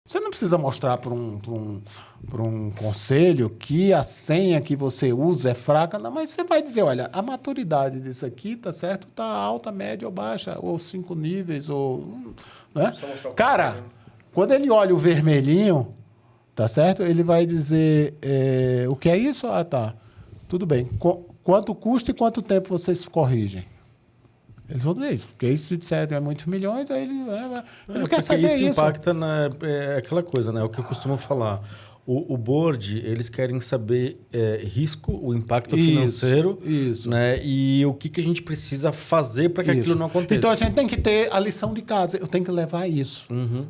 Você não precisa mostrar para um conselho que a senha que você usa é fraca, não, mas você vai dizer, olha, a maturidade disso aqui, tá certo? Tá alta, média ou baixa, ou 5 níveis, ou... Né? Cara, quando ele olha o vermelhinho, tá certo? Ele vai dizer, o que é isso? Ah, tá. Tudo bem. Quanto custa e quanto tempo vocês corrigem? Eles vão dizer isso, porque isso se disser é muitos milhões, aí ele quer saber isso. Isso impacta aquela coisa, né? O que eu costumo falar. O board, eles querem saber risco, o impacto financeiro, né? E o que a gente precisa fazer para que aquilo não aconteça. Então a gente tem que ter a lição de casa, eu tenho que levar isso. Uhum.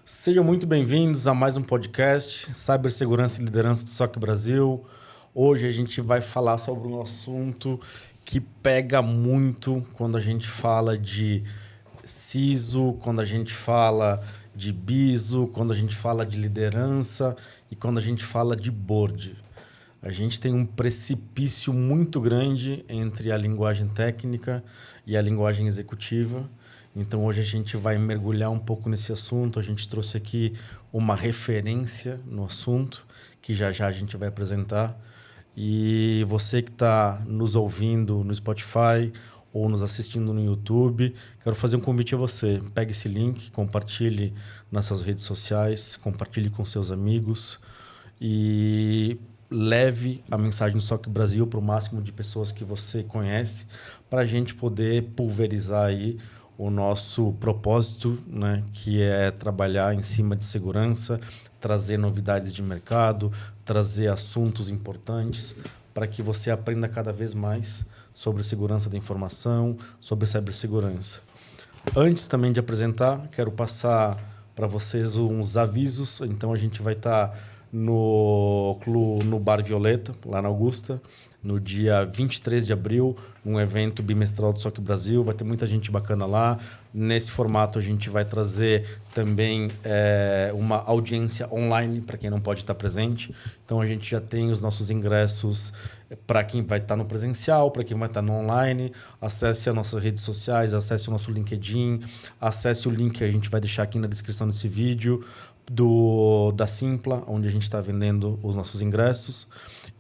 Sejam muito bem-vindos a mais um podcast, Cibersegurança e Liderança do SOC Brasil. Hoje a gente vai falar sobre um assunto que pega muito quando a gente fala de CISO, quando a gente fala de BISO, quando a gente fala de liderança e quando a gente fala de board. A gente tem um precipício muito grande entre a linguagem técnica e a linguagem executiva. Então, hoje a gente vai mergulhar um pouco nesse assunto. A gente trouxe aqui uma referência no assunto, que já a gente vai apresentar. E você que está nos ouvindo no Spotify ou nos assistindo no YouTube, quero fazer um convite a você. Pegue esse link, compartilhe nas suas redes sociais, compartilhe com seus amigos e leve a mensagem do SOC Brasil para o máximo de pessoas que você conhece, para a gente poder pulverizar aí o nosso propósito, né, que é trabalhar em cima de segurança, trazer novidades de mercado, trazer assuntos importantes para que você aprenda cada vez mais sobre segurança da informação, sobre cibersegurança. Antes também de apresentar, quero passar para vocês uns avisos. Então, a gente vai estar no Bar Violeta, lá na Augusta, no dia 23 de abril, um evento bimestral do SOC Brasil. Vai ter muita gente bacana lá. Nesse formato, a gente vai trazer também uma audiência online para quem não pode estar presente. Então, a gente já tem os nossos ingressos para quem vai estar no presencial, para quem vai estar no online. Acesse as nossas redes sociais, acesse o nosso LinkedIn, acesse o link que a gente vai deixar aqui na descrição desse vídeo da Simpla, onde a gente está vendendo os nossos ingressos.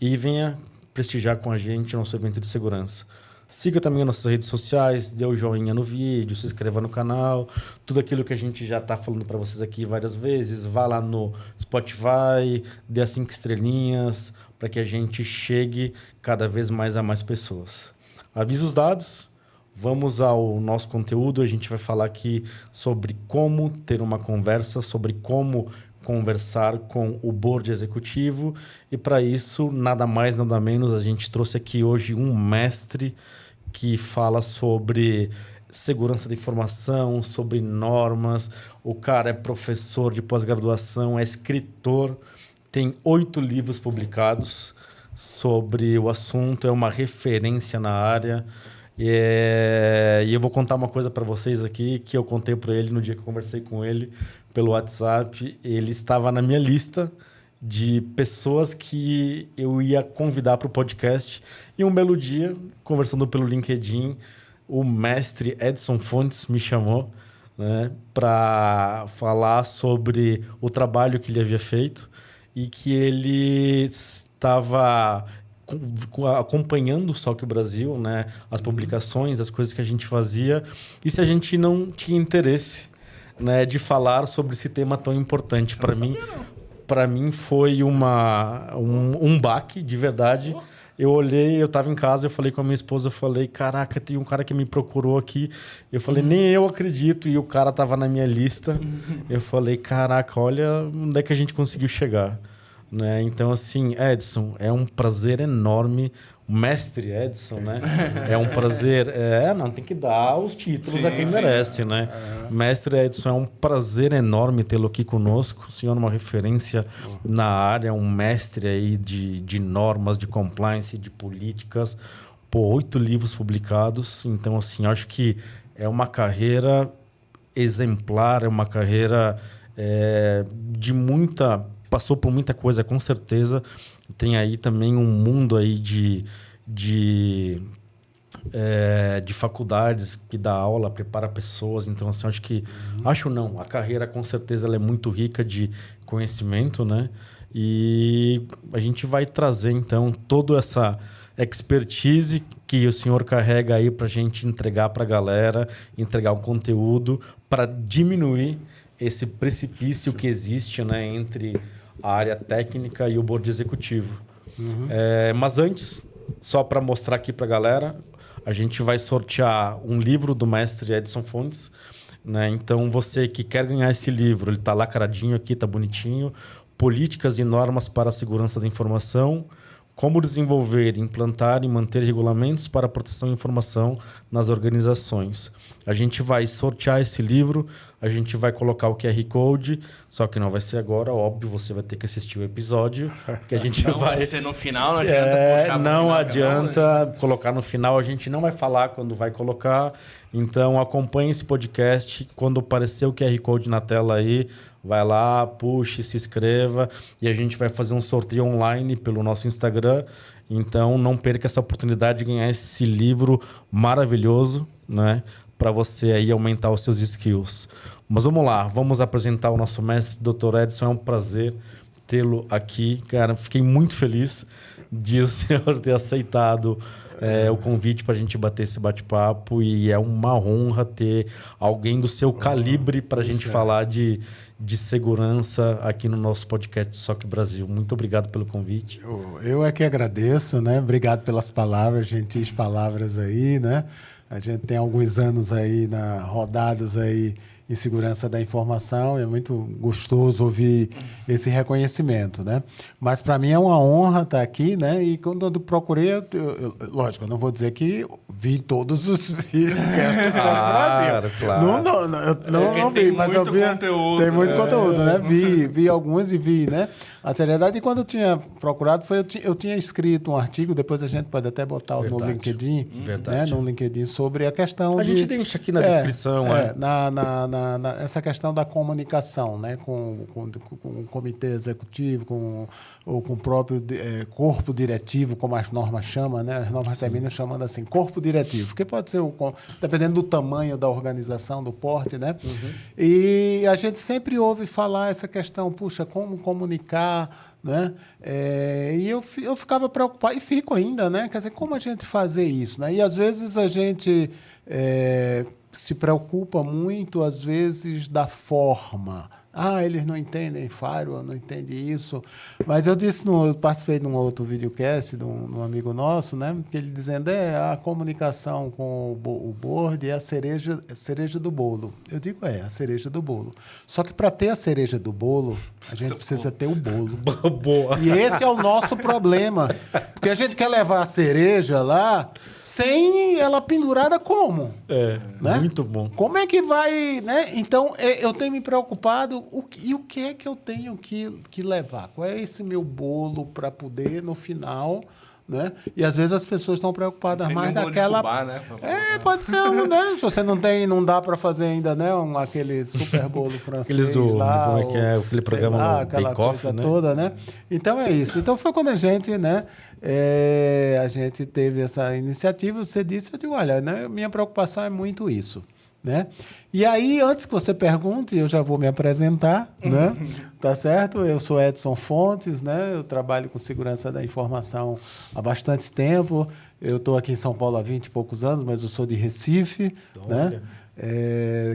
E venha prestigiar com a gente o nosso evento de segurança. Siga também as nossas redes sociais, dê o joinha no vídeo, se inscreva no canal, tudo aquilo que a gente já está falando para vocês aqui várias vezes. Vá lá no Spotify, dê as 5 estrelinhas para que a gente chegue cada vez mais a mais pessoas. Avisos dados, vamos ao nosso conteúdo. A gente vai falar aqui sobre como ter uma conversa, sobre como conversar com o board executivo, e para isso, nada mais, nada menos, a gente trouxe aqui hoje um mestre que fala sobre segurança da informação, sobre normas. O cara é professor de pós-graduação, é escritor, tem 8 livros publicados sobre o assunto, é uma referência na área. E eu vou contar uma coisa para vocês aqui que eu contei para ele no dia que eu conversei com ele pelo WhatsApp. Ele estava na minha lista de pessoas que eu ia convidar para o podcast. E um belo dia, conversando pelo LinkedIn, o mestre Edson Fontes me chamou, né, para falar sobre o trabalho que ele havia feito e que ele estava acompanhando o SOC Brasil, né, as publicações, as coisas que a gente fazia, e se a gente não tinha interesse, né, de falar sobre esse tema tão importante para mim. Para mim foi um baque, de verdade. Eu olhei, eu estava em casa, eu falei com a minha esposa, eu falei, caraca, tem um cara que me procurou aqui. Eu falei, nem eu acredito, e o cara estava na minha lista. Eu falei, caraca, olha onde é que a gente conseguiu chegar. Né? Então, assim, Edson, é um prazer enorme. O mestre Edson, né? É um prazer. Não, tem que dar os títulos a quem merece, né? Mestre Edson, é um prazer enorme tê-lo aqui conosco. O senhor é uma referência na área, um mestre aí de normas, de compliance, de políticas. 8 livros publicados. Então, assim, acho que é uma carreira exemplar, é uma carreira passou por muita coisa, com certeza. Tem aí também um mundo aí de faculdades que dá aula, prepara pessoas. Então, assim, a carreira com certeza ela é muito rica de conhecimento, né? E a gente vai trazer, então, toda essa expertise que o senhor carrega aí para a gente entregar para a galera, entregar um conteúdo para diminuir esse precipício que existe, né, entre a área técnica e o board executivo. Mas antes, só para mostrar aqui para a galera, a gente vai sortear um livro do mestre Edson Fontes, né? Então, você que quer ganhar esse livro, ele está lacradinho aqui, está bonitinho. Políticas e normas para a segurança da informação. Como desenvolver, implantar e manter regulamentos para a proteção da informação nas organizações. A gente vai sortear esse livro, a gente vai colocar o QR Code, só que não vai ser agora, óbvio, você vai ter que assistir o episódio, que a gente vai ser no final, não adianta puxar não final, adianta colocar no final, a gente não vai falar quando vai colocar. Então, acompanhe esse podcast, quando aparecer o QR Code na tela aí, vai lá, puxe, se inscreva e a gente vai fazer um sorteio online pelo nosso Instagram. Então, não perca essa oportunidade de ganhar esse livro maravilhoso, né? Para você aí aumentar os seus skills. Mas vamos lá, vamos apresentar o nosso mestre, Dr. Edson. É um prazer tê-lo aqui. Cara, fiquei muito feliz de o senhor ter aceitado o convite para a gente bater esse bate-papo. E é uma honra ter alguém do seu calibre para a gente falar de segurança aqui no nosso podcast SOC Brasil. Muito obrigado pelo convite. Eu é que agradeço, né? Obrigado pelas palavras, gentis palavras aí, né? A gente tem alguns anos aí rodados aí em segurança da informação, é muito gostoso ouvir esse reconhecimento, né? Mas para mim é uma honra estar aqui, né? E quando eu procurei, lógico, eu não vou dizer que vi todos os vídeos do SOC Brasil. Claro. Não vi, mas eu vi. Tem muito conteúdo, né? Vi alguns e vi, né? A seriedade. E quando eu tinha procurado, eu tinha escrito um artigo, depois a gente pode até botar no LinkedIn, né? No LinkedIn, sobre a questão a gente deixa aqui na descrição. Essa questão da comunicação, né? Com o comitê executivo, com o próprio corpo diretivo, como as normas chamam, né? As normas terminam chamando assim, corpo diretivo, porque pode ser, dependendo do tamanho da organização, do porte, né? E a gente sempre ouve falar essa questão, puxa, como comunicar, né? E eu ficava preocupado, e fico ainda, né? Quer dizer, como a gente fazer isso, né? E às vezes a gente se preocupa muito, às vezes, da forma. Eles não entendem firewall, não entendem isso. Mas eu participei de um outro videocast de um amigo nosso, né? Que ele dizendo, a comunicação com o board é a cereja do bolo. Eu digo, a cereja do bolo. Só que para ter a cereja do bolo, a gente precisa ter o bolo. Boa. E esse é o nosso problema. Porque a gente quer levar a cereja lá sem ela pendurada como? Né? Muito bom. Como é que vai, né? Então, eu tenho me preocupado, o que é que eu tenho que levar? Qual é esse meu bolo para poder, no final, né? E às vezes as pessoas estão preocupadas mais daquela... Fubá, né? Pode ser, né? Se você não dá para fazer ainda, né? aquele super bolo francês. Aqueles lá, como é que é? Aquele programa lá, no aquela Bake coisa Off, né? toda, né? Então é isso. Então foi quando a gente, né? A gente teve essa iniciativa, você disse, eu digo, olha, né, minha preocupação é muito isso, né? E aí, antes que você pergunte, eu já vou me apresentar, né? Tá certo? Eu sou Edson Fontes, né? Eu trabalho com segurança da informação há bastante tempo. Eu estou aqui em São Paulo há 20 e poucos anos, mas eu sou de Recife, né?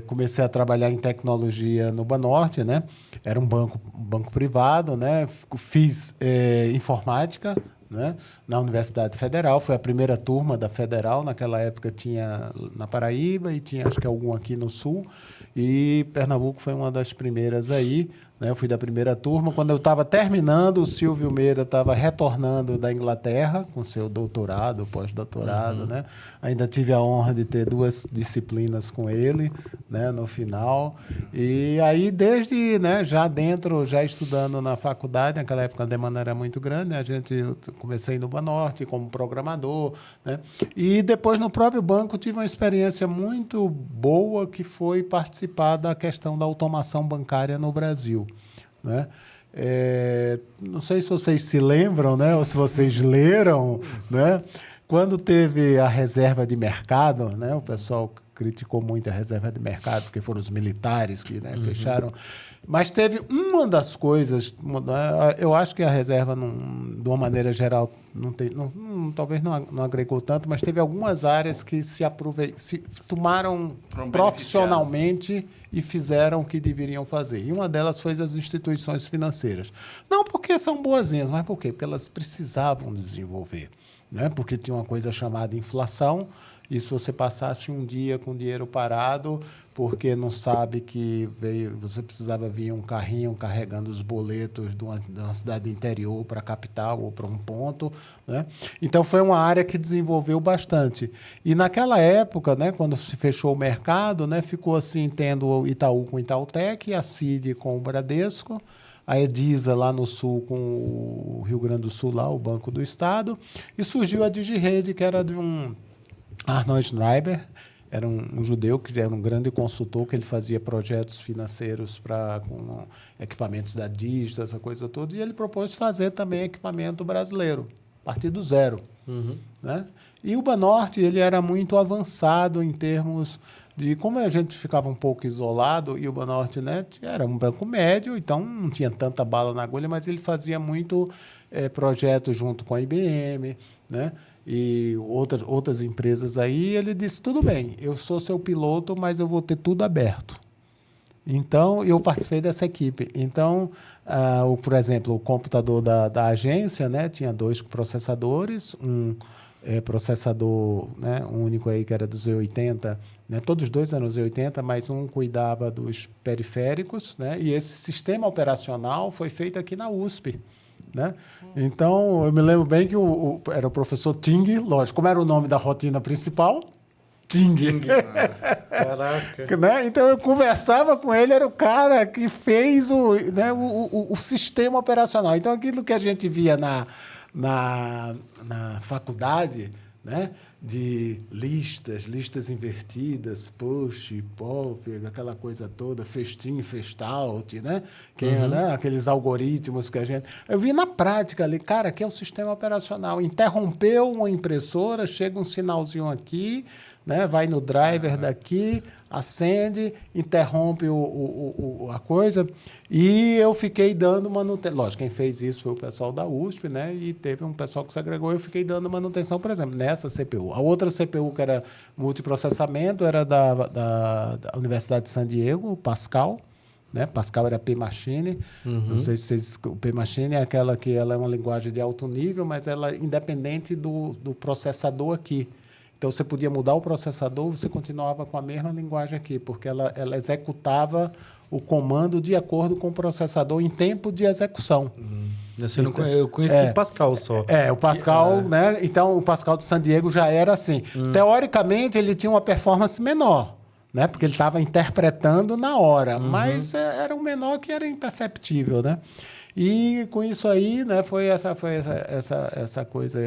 Comecei a trabalhar em tecnologia no Banorte, né? Era um banco privado, né? Fiz informática, né? Na Universidade Federal, foi a primeira turma da Federal, naquela época tinha na Paraíba e tinha acho que algum aqui no Sul, e Pernambuco foi uma das primeiras aí, né? Eu fui da primeira turma. Quando eu estava terminando, o Silvio Meira estava retornando da Inglaterra com seu doutorado, pós-doutorado, né? Ainda tive a honra de ter 2 disciplinas com ele, né? No final. E aí, desde, né? Já dentro, já estudando na faculdade, naquela época a demanda era muito grande, né? Eu comecei no Banorte como programador, né? E depois, no próprio banco, tive uma experiência muito boa, que foi participar da questão da automação bancária no Brasil, né? Não sei se vocês se lembram, né? Ou se vocês leram, né? Quando teve a reserva de mercado, né? O pessoal criticou muito a reserva de mercado, porque foram os militares que, né, fecharam. Mas teve uma das coisas, eu acho que a reserva, de uma maneira geral, talvez não agregou tanto, mas teve algumas áreas que se tomaram profissionalmente e fizeram o que deveriam fazer. E uma delas foi as instituições financeiras. Não porque são boazinhas, mas por quê? Porque elas precisavam desenvolver, né? Porque tinha uma coisa chamada inflação, e se você passasse um dia com dinheiro parado, porque não sabe que você precisava vir um carrinho carregando os boletos de uma cidade interior para a capital ou para um ponto, né? Então, foi uma área que desenvolveu bastante. E naquela época, né, quando se fechou o mercado, né, ficou assim, tendo o Itaú com o Itautec, a CID com o Bradesco, a Edisa lá no Sul com o Rio Grande do Sul, lá, o Banco do Estado, e surgiu a DigiRede, que era de um Arnold Schreiber, era um judeu que era um grande consultor, que ele fazia projetos financeiros com equipamentos da Digita, essa coisa toda, e ele propôs fazer também equipamento brasileiro, a partir do zero. Né? E o Banorte, ele era muito avançado em termos de como a gente ficava um pouco isolado, e o Banorte, né, era um banco médio, então não tinha tanta bala na agulha, mas ele fazia muito projetos junto com a IBM, né? E outras empresas aí. Ele disse, tudo bem, eu sou seu piloto, mas eu vou ter tudo aberto. Então, eu participei dessa equipe. Então, por exemplo, o computador da agência, né, tinha 2 processadores, processador, né, único aí que era dos Z80, né, todos os 2 eram Z80, mas um cuidava dos periféricos, né, e esse sistema operacional foi feito aqui na USP. Né? Então, eu me lembro bem que era o professor Ting, lógico, como era o nome da rotina principal? Ting. Caraca. Né? Então, eu conversava com ele, era o cara que fez o sistema operacional. Então, aquilo que a gente via na faculdade, né? De listas invertidas, push, pop, aquela coisa toda, festim, fest-out, né? Né? Aqueles algoritmos que a gente... Eu vi na prática ali, cara, aqui é o sistema operacional. Interrompeu uma impressora, chega um sinalzinho aqui, né? Vai no driver daqui, acende, interrompe a coisa, e eu fiquei dando manutenção. Lógico, quem fez isso foi o pessoal da USP, né? E teve um pessoal que se agregou, eu fiquei dando manutenção, por exemplo, nessa CPU. A outra CPU, que era multiprocessamento, era da Universidade de San Diego, o Pascal, né? Pascal era P-Machine. Não sei se vocês... O P-Machine é aquela que ela é uma linguagem de alto nível, mas ela é independente do processador aqui. Então, você podia mudar o processador, você continuava com a mesma linguagem aqui, porque ela executava o comando de acordo com o processador em tempo de execução. Eu conheci Pascal só. O Pascal, né? Então, o Pascal de San Diego já era assim. Teoricamente, ele tinha uma performance menor, né? Porque ele estava interpretando na hora, mas era um menor que era imperceptível, né? E com isso aí, né, foi essa coisa,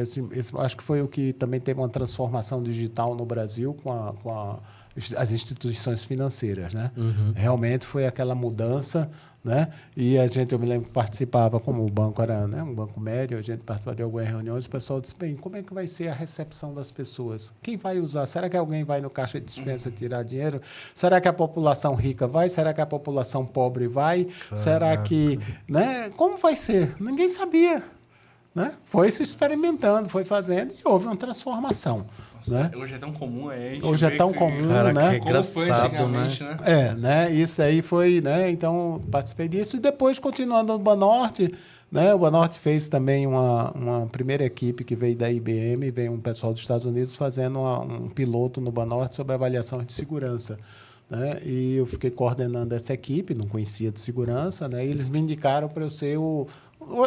acho que foi o que também teve uma transformação digital no Brasil com as instituições financeiras, né? Realmente foi aquela mudança, né? E eu me lembro que participava, como o banco era, né, um banco médio, a gente participava de algumas reuniões, o pessoal disse, bem, como é que vai ser a recepção das pessoas? Quem vai usar? Será que alguém vai no caixa de dispensa tirar dinheiro? Será que a população rica vai? Será que a população pobre vai? Caraca. Será que... Né? Como vai ser? Ninguém sabia. Né? Foi se experimentando, foi fazendo e houve uma transformação. Nossa, né? Hoje é tão comum, Hoje é tão comum, cara, né? Que é engraçado, né? Né? Isso aí foi, né? Então, participei disso. E depois, continuando no Banorte, né? O Banorte fez também uma primeira equipe que veio da IBM, veio um pessoal dos Estados Unidos fazendo um piloto no Banorte sobre avaliação de segurança. né? E eu fiquei coordenando essa equipe, não conhecia de segurança, né? E eles me indicaram para eu ser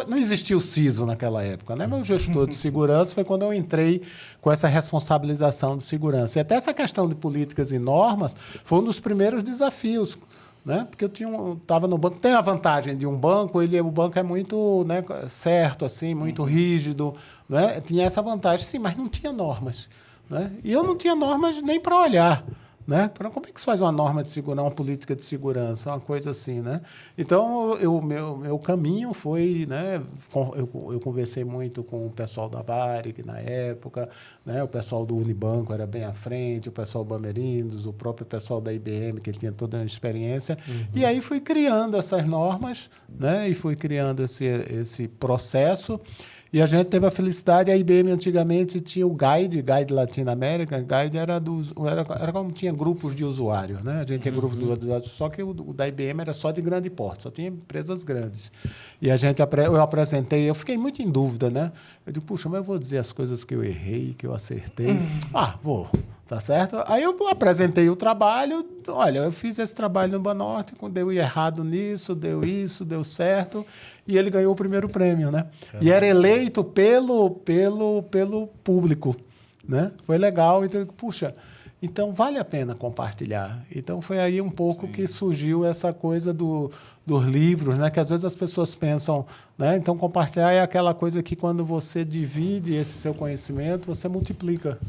não existia o CISO naquela época, né? Meu gestor de segurança foi quando eu entrei com essa responsabilização de segurança. E até essa questão de políticas e normas foi um dos primeiros desafios, né? Porque eu estava no banco. Tem a vantagem de um banco, o banco é muito, né, certo, assim, muito rígido, né? Tinha essa vantagem, sim, mas não tinha normas, né? E eu não tinha normas nem para olhar. Né? Como é que se faz uma norma de segurança, uma política de segurança, uma coisa assim, né? Então, meu caminho foi, né? Eu conversei muito com o pessoal da Varig na época, né? O pessoal do Unibanco era bem à frente, o pessoal do Bamerindos, o próprio pessoal da IBM, que tinha toda a experiência. E aí fui criando essas normas, né? E fui criando esse processo. E a gente teve a felicidade, a IBM antigamente tinha o Guide Latinoamérica, Guide era como tinha grupos de usuários, né? A gente tinha grupos de usuários, só que o da IBM era só de grande porte, só tinha empresas grandes. E eu apresentei, eu fiquei muito em dúvida, né? Eu digo, puxa, mas eu vou dizer as coisas que eu errei, que eu acertei. Vou. Tá certo? Aí eu apresentei o trabalho, olha, eu fiz esse trabalho no Banorte, deu errado nisso, deu isso, deu certo, e ele ganhou o primeiro prêmio, né? Caramba. E era eleito pelo público, né? Foi legal, então, puxa, então vale a pena compartilhar. Então foi aí um pouco que surgiu essa coisa dos livros, né? Que às vezes as pessoas pensam, né? Então compartilhar é aquela coisa que quando você divide esse seu conhecimento, você multiplica.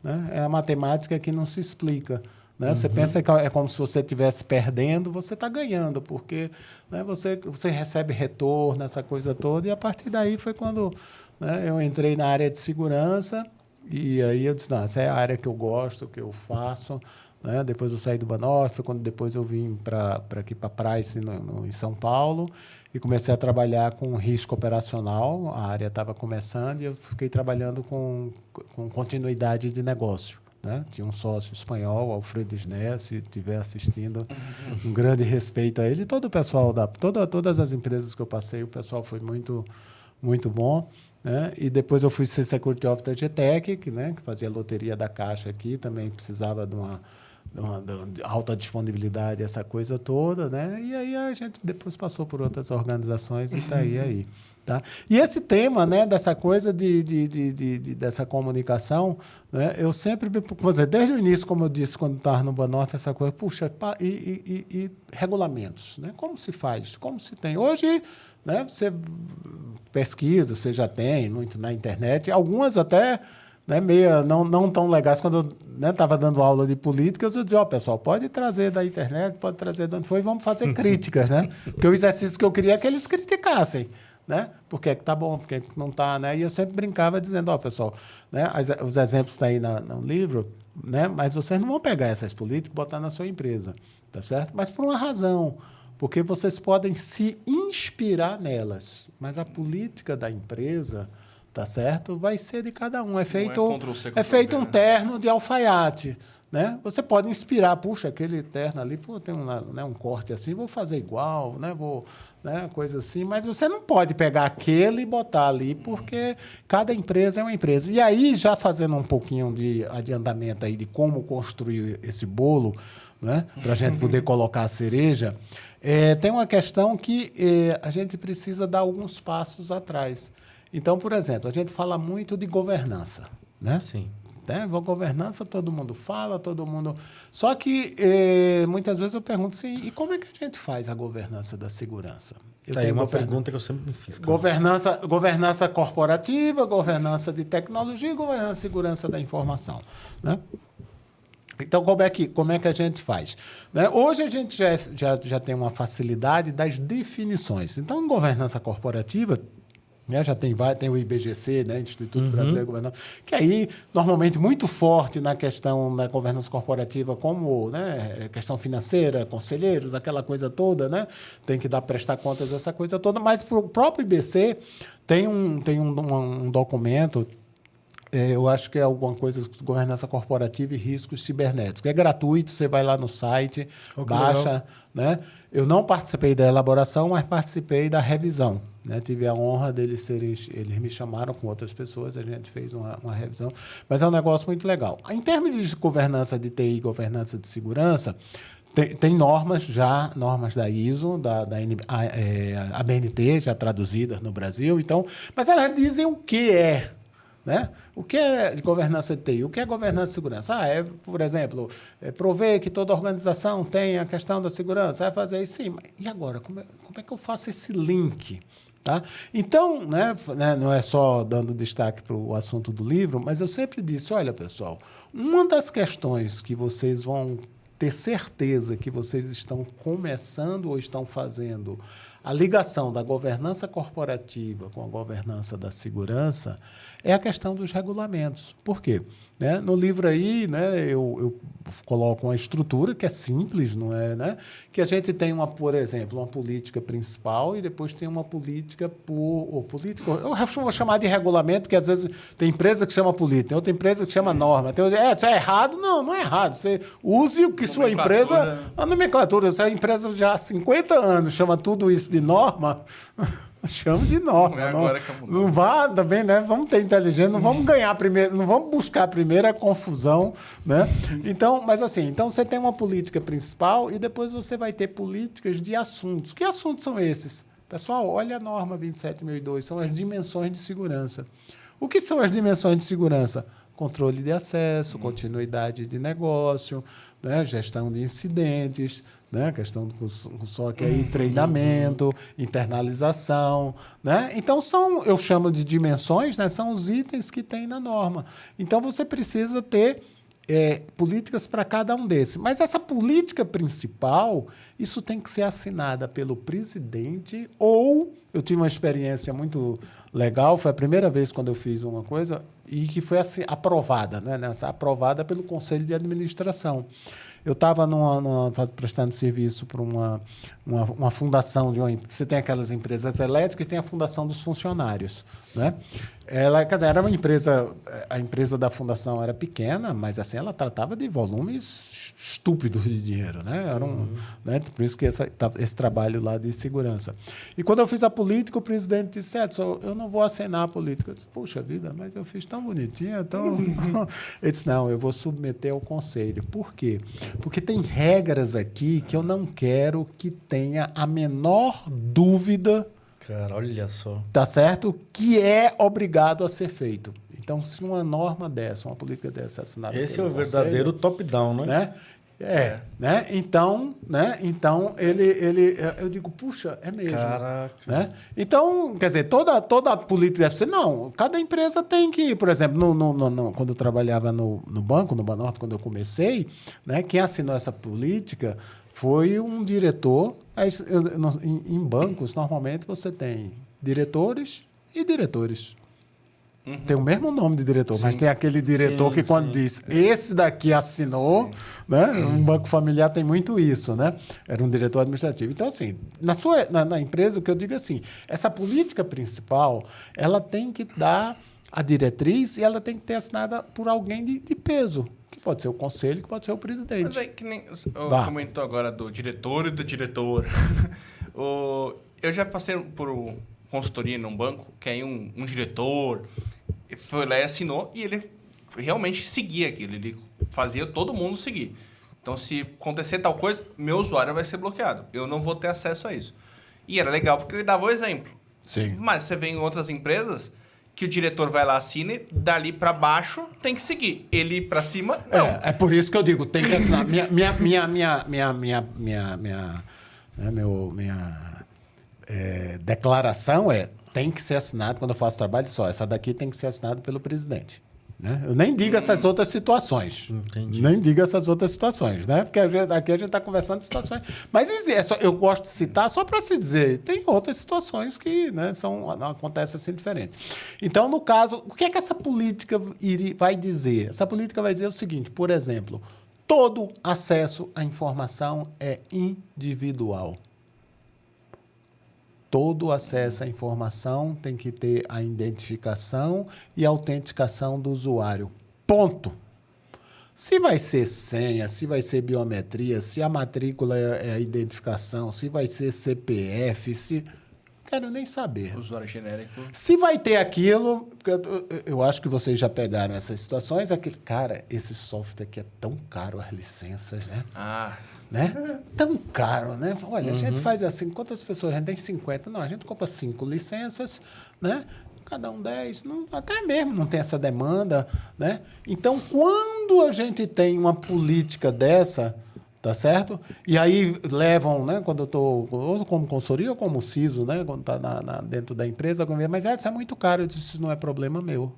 Né? É a matemática que não se explica. Né? Você pensa que é como se você estivesse perdendo, você está ganhando, porque, né, você recebe retorno, essa coisa toda, e a partir daí foi quando, né, eu entrei na área de segurança, e aí eu disse, não, essa é a área que eu gosto, que eu faço. Né? Depois eu saí do Banorte, foi quando depois eu vim para aqui para Price, em São Paulo, e comecei a trabalhar com risco operacional. A área estava começando e eu fiquei trabalhando com continuidade de negócio. Né? Tinha um sócio espanhol, Alfredo Isné, se estiver assistindo, um grande respeito a ele. E todo o pessoal, todas as empresas que eu passei, o pessoal foi muito, muito bom. Né? E depois eu fui ser Security Officer da GTEC, né? Que fazia loteria da Caixa aqui, também precisava de alta disponibilidade, essa coisa toda, né? E aí a gente depois passou por outras organizações e está aí. Tá? E esse tema, né, dessa coisa dessa comunicação, né, eu sempre, desde o início, como eu disse, quando estava no Banorte, essa coisa, puxa, e regulamentos, né? Como se faz? Como se tem? Hoje, né, você pesquisa, você já tem muito na internet, algumas até, né, meio não tão legais. Quando eu estava dando aula de política, eu dizia, pessoal, pode trazer da internet, pode trazer de onde foi, vamos fazer críticas, né? Porque o exercício que eu queria é que eles criticassem. Né? Por que está bom, por que não está, né? E eu sempre brincava dizendo, pessoal, né? Os exemplos estão aí no livro, né? Mas vocês não vão pegar essas políticas e botar na sua empresa, tá certo? Mas por uma razão, porque vocês podem se inspirar nelas, mas a política da empresa, tá certo? Vai ser de cada um. É feito um terno de alfaiate. Né? Você pode inspirar, puxa, aquele terno ali, tem um corte assim, vou fazer igual, né? Coisa assim, mas você não pode pegar aquele e botar ali, porque cada empresa é uma empresa. E aí, já fazendo um pouquinho de adiantamento aí de como construir esse bolo, né? Para a gente poder colocar a cereja, tem uma questão que a gente precisa dar alguns passos atrás. Então, por exemplo, a gente fala muito de governança, né? Sim. Governança, todo mundo fala, todo mundo... Só que, muitas vezes eu pergunto assim, e como é que a gente faz a governança da segurança? É uma pergunta que eu sempre me fiz. Governança corporativa, governança de tecnologia e governança de segurança da informação. Né? Então, como é que a gente faz? Né? Hoje, a gente já tem uma facilidade das definições. Então, em governança corporativa... Né? Já tem o IBGC, né? Instituto Brasileiro de Governança, que aí, normalmente, muito forte na questão da governança corporativa, como, né, questão financeira, conselheiros, aquela coisa toda, né? Tem que prestar contas dessa coisa toda, mas para o próprio IBC tem um documento, eu acho que é alguma coisa de governança corporativa e riscos cibernéticos. É gratuito, você vai lá no site, baixa. Né? Eu não participei da elaboração, mas participei da revisão. Né? Tive a honra eles me chamaram com outras pessoas, a gente fez uma revisão. Mas é um negócio muito legal. Em termos de governança de TI e governança de segurança, Tem normas já, normas da ISO, a BNT, já traduzidas no Brasil, então, mas elas dizem o que é, né? O que é de governança de TI? O que é governança de segurança? Por exemplo, prover que toda organização tenha a questão da segurança. Vai fazer isso, sim. E agora, como é que eu faço esse link? Tá? Então, né, não é só dando destaque para o assunto do livro, mas eu sempre disse, olha, pessoal, uma das questões que vocês vão ter certeza que vocês estão começando ou estão fazendo a ligação da governança corporativa com a governança da segurança é a questão dos regulamentos. Por quê? Né? No livro aí, né, eu coloco uma estrutura que é simples, não é, né? Que a gente tem, por exemplo, uma política principal e depois tem uma política eu vou chamar de regulamento, porque às vezes tem empresa que chama política, tem outra empresa que chama norma. Isso é errado? Não é errado. Você use o que sua empresa... A nomenclatura, se a empresa já há 50 anos chama tudo isso de norma... Chama de norma. Não é agora que mudou. Não vá também, né? Vamos ter inteligência, não vamos ganhar primeiro, não vamos buscar primeiro a confusão, né? Então, mas assim, então você tem uma política principal e depois você vai ter políticas de assuntos. Que assuntos são esses? Pessoal, olha a norma 27002, são as dimensões de segurança. O que são as dimensões de segurança? Controle de acesso, continuidade de negócio, né? Gestão de incidentes, né? Questão do SOC aí, treinamento, internalização, né? Então eu chamo de dimensões, né? São os itens que tem na norma. Então você precisa ter políticas para cada um desses. Mas essa política principal, isso tem que ser assinada pelo presidente ou eu tive uma experiência muito legal, foi a primeira vez quando eu fiz uma coisa e que foi assim, aprovada, né? Aprovada pelo Conselho de Administração. Eu estava prestando serviço para uma fundação você tem aquelas empresas elétricas e tem a fundação dos funcionários, né? Quer dizer, era uma empresa, a empresa da fundação era pequena, mas assim ela tratava de volumes estúpidos de dinheiro, né? Né? Por isso que esse trabalho lá de segurança. E quando eu fiz a política, o presidente disse, Edson, eu não vou acenar a política. Eu disse, puxa vida, mas eu fiz tão bonitinha, tão... Ele disse, não, eu vou submeter ao conselho. Por quê? Porque tem regras aqui que eu não quero que tenha a menor dúvida. Cara, olha só. Tá certo? Que é obrigado a ser feito. Então, se uma norma dessa, uma política dessa é assinada... Esse é o verdadeiro top-down, né? Né? Então, eu digo, puxa, é mesmo. Caraca. Né? Então, quer dizer, toda a política deve ser... Não, cada empresa tem que... Por exemplo, quando eu trabalhava no banco, no Banorte, quando eu comecei, né, quem assinou essa política foi um diretor. Em bancos, normalmente, você tem diretores e diretores. Tem o mesmo nome de diretor, sim, mas tem aquele diretor que quando diz, esse daqui assinou, né? Um banco familiar tem muito isso, né? Era um diretor administrativo. Então, assim, na empresa, o que eu digo é assim, essa política principal, ela tem que dar a diretriz e ela tem que ter assinada por alguém de peso, que pode ser o conselho, que pode ser o presidente. Mas aí, que nem comentou agora do diretor e do diretor. Eu já passei por consultoria num banco, que aí um diretor foi lá e assinou e ele realmente seguia aquilo, ele fazia todo mundo seguir. Então, se acontecer tal coisa, meu usuário vai ser bloqueado, eu não vou ter acesso a isso. E era legal porque ele dava o exemplo. Sim. Mas você vê em outras empresas que o diretor vai lá, assina e dali para baixo tem que seguir. Ele para cima, não. É por isso que eu digo, tem que assinar. Declaração tem que ser assinado, quando eu faço trabalho, essa daqui tem que ser assinada pelo presidente. Né? Eu nem digo essas outras situações. Entendi. Nem digo essas outras situações, né? Porque aqui a gente está conversando de situações. Mas eu gosto de citar só para se dizer, tem outras situações que, né, acontecem assim diferente. Então, no caso, o que é que essa política vai dizer? Essa política vai dizer o seguinte, por exemplo, todo acesso à informação é individual. Todo acesso à informação tem que ter a identificação e a autenticação do usuário. Ponto. Se vai ser senha, se vai ser biometria, se a matrícula é a identificação, se vai ser CPF, Quero nem saber. Usuário genérico. Se vai ter aquilo, eu acho que vocês já pegaram essas situações, aquele, cara, esse software aqui é tão caro, as licenças, né? Né? Tão caro, né? Olha, a gente faz assim, quantas pessoas? A gente tem 50. Não, a gente compra 5 licenças, né? Cada um 10. Não, até mesmo não tem essa demanda, né? Então, quando a gente tem uma política dessa, tá certo? E aí levam, né? Quando eu estou ou como consultoria ou como CISO, né? Quando está dentro da empresa, mas isso é muito caro. Eu disse, isso não é problema meu.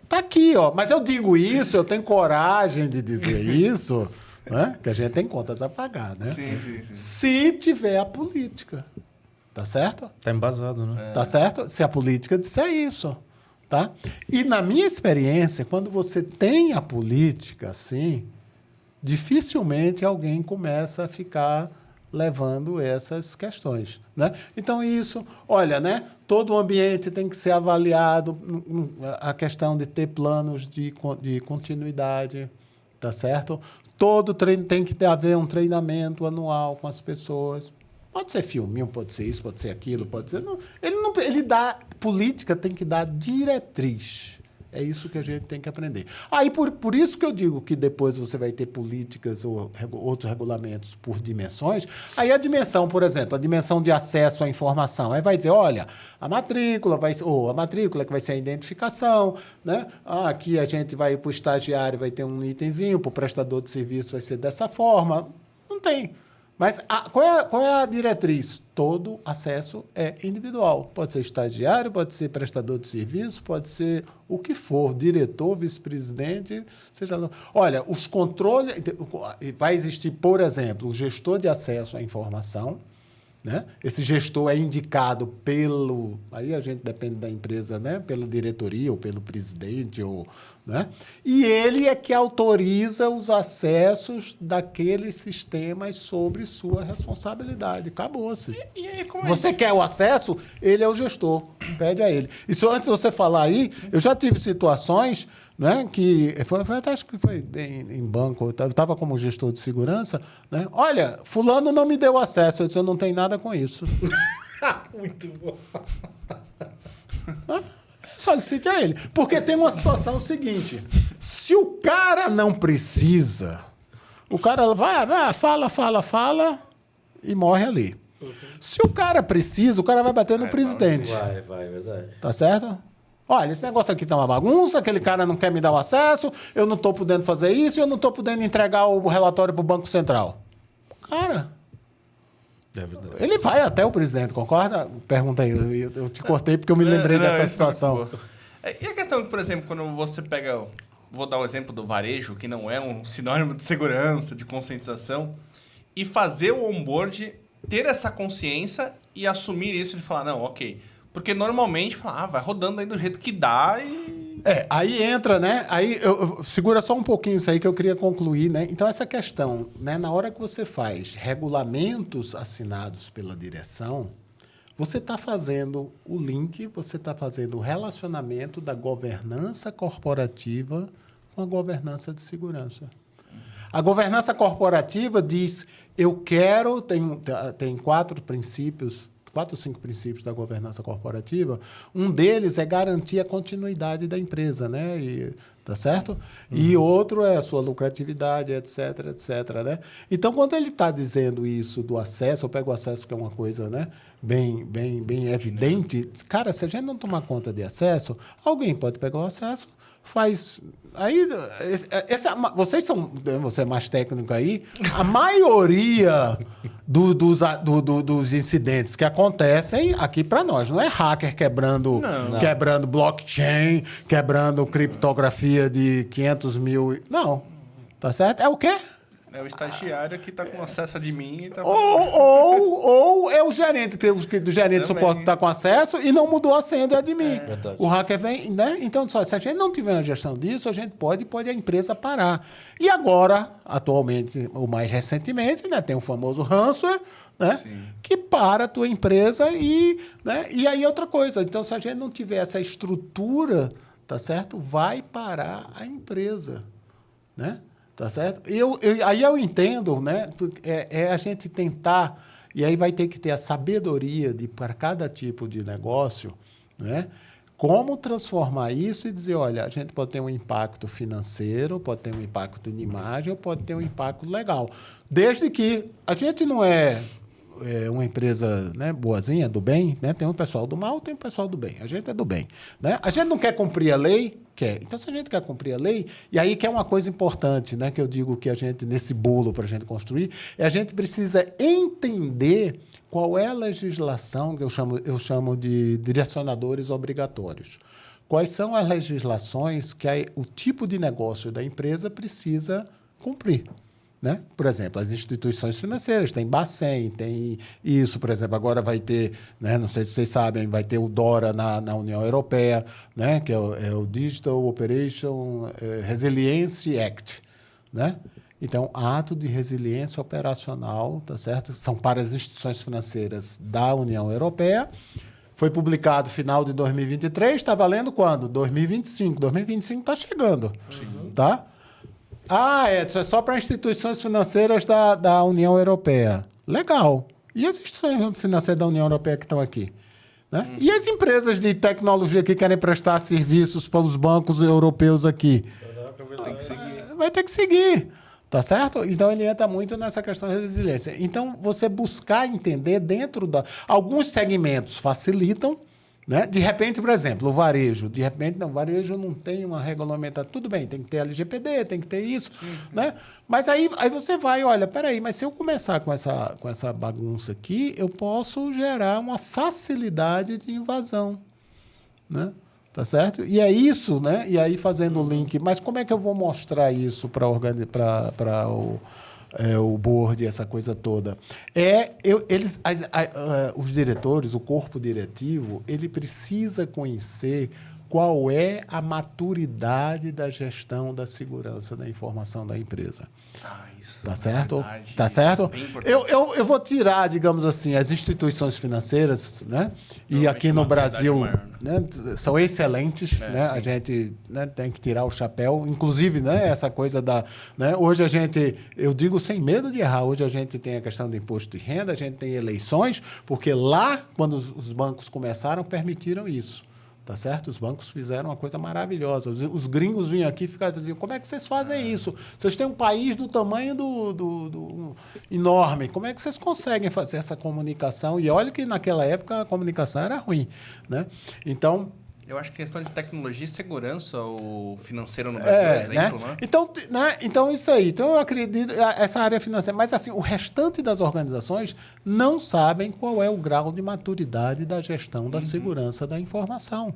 Tá aqui, ó. Mas eu digo isso, eu tenho coragem de dizer isso, né? Que a gente tem contas a pagar, né? Sim. Se tiver a política, tá certo? Tá embasado, né? Tá certo? Se a política disser isso, tá? E na minha experiência, quando você tem a política assim, dificilmente alguém começa a ficar levando essas questões, né? Então, isso, olha, né? Todo o ambiente tem que ser avaliado, a questão de ter planos de continuidade, tá certo? Todo treino tem que haver um treinamento anual com as pessoas. Pode ser filminho, pode ser isso, pode ser aquilo, pode ser... Não, ele dá... Política tem que dar diretriz. É isso que a gente tem que aprender. Aí, por isso que eu digo que depois você vai ter políticas ou outros regulamentos por dimensões. Aí a dimensão, por exemplo, a dimensão de acesso à informação. Aí vai dizer, olha, a matrícula que vai ser a identificação, né? Aqui a gente vai para o estagiário, vai ter um itemzinho, para o prestador de serviço vai ser dessa forma. Não tem. Mas qual é a diretriz? Todo acesso é individual. Pode ser estagiário, pode ser prestador de serviço, pode ser o que for, diretor, vice-presidente, seja lá. Olha, os controles... Vai existir, por exemplo, o gestor de acesso à informação, né? Esse gestor é indicado pelo... Aí a gente depende da empresa, né? Pela diretoria ou pelo presidente, né? E ele é que autoriza os acessos daqueles sistemas sobre sua responsabilidade. Acabou-se. E aí, como você quer o acesso? Ele é o gestor. Pede a ele. Isso antes de você falar aí, eu já tive situações... Né? Que acho que foi em banco, eu estava como gestor de segurança, né? Olha, fulano não me deu acesso, eu disse, eu não tenho nada com isso. Muito bom. Solicite a ele. Porque tem uma situação seguinte, se o cara não precisa, o cara vai fala e morre ali. Se o cara precisa, o cara vai bater no presidente. Vai, verdade. Tá certo? Olha, esse negócio aqui tá uma bagunça, aquele cara não quer me dar o acesso, eu não estou podendo fazer isso, eu não estou podendo entregar o relatório para o Banco Central. Cara, é verdade. Ele vai até o presidente, concorda? Pergunta aí, eu te cortei porque eu me lembrei dessa situação. E a questão, por exemplo, quando você pega... Vou dar o exemplo do varejo, que não é um sinônimo de segurança, de conscientização, e fazer o onboard, ter essa consciência e assumir isso de falar, não, ok... Porque normalmente fala, vai rodando aí do jeito que dá e... Aí entra, né? Aí segura só um pouquinho isso aí que eu queria concluir, né? Então, essa questão, né? Na hora que você faz regulamentos assinados pela direção, você está fazendo o link, você está fazendo o relacionamento da governança corporativa com a governança de segurança. A governança corporativa diz, eu quero, tem 4 ou 5 princípios da governança corporativa. Um deles é garantir a continuidade da empresa, né? Tá certo? E outro é a sua lucratividade, etc, né? Então, quando ele está dizendo isso do acesso, eu pego o acesso, que é uma coisa, né? bem evidente. Cara, se a gente não tomar conta de acesso, alguém pode pegar o acesso, faz... Aí, você é mais técnico aí, a maioria dos incidentes que acontecem aqui para nós, não é hacker quebrando blockchain, quebrando criptografia de 500 mil... Não, tá certo? É o quê? É o estagiário que está com acesso a de mim e tá... Ou é o gerente, que do gerente de suporte está com acesso e não mudou a senha de admin. O hacker vem, né? Então, se a gente não tiver uma gestão disso, a gente pode a empresa parar. E agora, atualmente, ou mais recentemente, né, tem o famoso ransomware, né? Que para a tua empresa né? E aí outra coisa. Então, se a gente não tiver essa estrutura, tá certo? Vai parar a empresa, né? Tá certo? Aí eu entendo, né? A gente tentar E aí vai ter que ter a sabedoria de, para cada tipo de negócio, né? Como transformar isso e dizer, olha, a gente pode ter um impacto financeiro, pode ter um impacto de imagem, ou pode ter um impacto legal. Desde que a gente não é uma empresa, né, boazinha, do bem, né? Tem um pessoal do mal, tem um pessoal do bem. A gente é do bem, né? A gente não quer cumprir a lei, quer. Então, se a gente quer cumprir a lei, e aí que é uma coisa importante, né, que eu digo que a gente, nesse bolo para a gente construir, a gente precisa entender qual é a legislação que eu chamo de direcionadores obrigatórios. Quais são as legislações que o tipo de negócio da empresa precisa cumprir? Né? Por exemplo, as instituições financeiras, tem Bacen, tem isso, por exemplo, agora vai ter, né, não sei se vocês sabem, vai ter o DORA na União Europeia, né, que é o Digital Operation Resilience Act, né? Então, ato de resiliência operacional, tá certo? São para as instituições financeiras da União Europeia. Foi publicado no final de 2023, está valendo quando? 2025. 2025 está chegando, tá? Edson, é só para instituições financeiras da União Europeia. Legal. E as instituições financeiras da União Europeia que estão aqui? Né? E as empresas de tecnologia que querem prestar serviços para os bancos europeus aqui? Vai ter que seguir. Tá certo? Então, ele entra muito nessa questão da resiliência. Então, você buscar entender dentro da... Alguns segmentos facilitam, né? De repente, por exemplo, o varejo. De repente, não, o varejo não tem uma regulamentação. Tudo bem, tem que ter LGPD, tem que ter isso, né? Mas aí você vai, olha, peraí, mas se eu começar com essa bagunça aqui, eu posso gerar uma facilidade de invasão, né? Tá certo? E é isso, né? E aí fazendo o link, mas como é que eu vou mostrar isso para o board, essa coisa toda? Os diretores, o corpo diretivo, ele precisa conhecer qual é a maturidade da gestão da segurança da informação da empresa. Isso. Tá certo? Verdade. Tá certo? Eu vou tirar, digamos assim, as instituições financeiras, né? E aqui no Brasil, né, são excelentes, né? Sim. A gente, né, tem que tirar o chapéu. Inclusive, né, essa coisa da... Né, hoje a gente, eu digo sem medo de errar, hoje a gente tem a questão do imposto de renda, a gente tem eleições, porque lá, quando os bancos começaram, permitiram isso. Tá certo? Os bancos fizeram uma coisa maravilhosa. Os gringos vinham aqui e ficavam dizendo, como é que vocês fazem isso? Vocês têm um país do tamanho do enorme. Como é que vocês conseguem fazer essa comunicação? E olha que naquela época a comunicação era ruim, né? Então... Eu acho que questão de tecnologia e segurança, o financeiro no Brasil é exemplo, né? Então, isso aí. Então, eu acredito, essa área financeira... Mas, assim, o restante das organizações não sabem qual é o grau de maturidade da gestão da segurança da informação,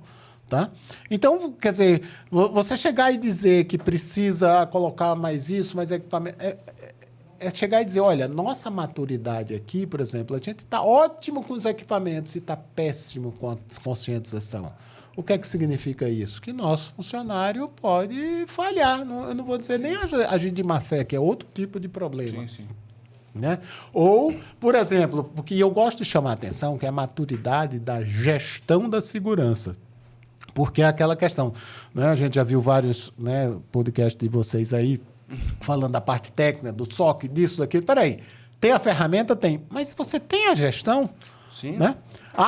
tá? Então, quer dizer, você chegar e dizer que precisa colocar mais isso, mais equipamento... É chegar e dizer, olha, nossa maturidade aqui, por exemplo, a gente está ótimo com os equipamentos e está péssimo com a conscientização. O que é que significa isso? Que nosso funcionário pode falhar. Eu não vou dizer nem agir de má fé, que é outro tipo de problema. Sim. Né? Ou, por exemplo, porque eu gosto de chamar a atenção, que é a maturidade da gestão da segurança. Porque é aquela questão, né? A gente já viu vários, né, podcasts de vocês aí, falando da parte técnica, do SOC, disso, daquilo. Peraí, tem a ferramenta? Tem. Mas você tem a gestão? Sim. Né?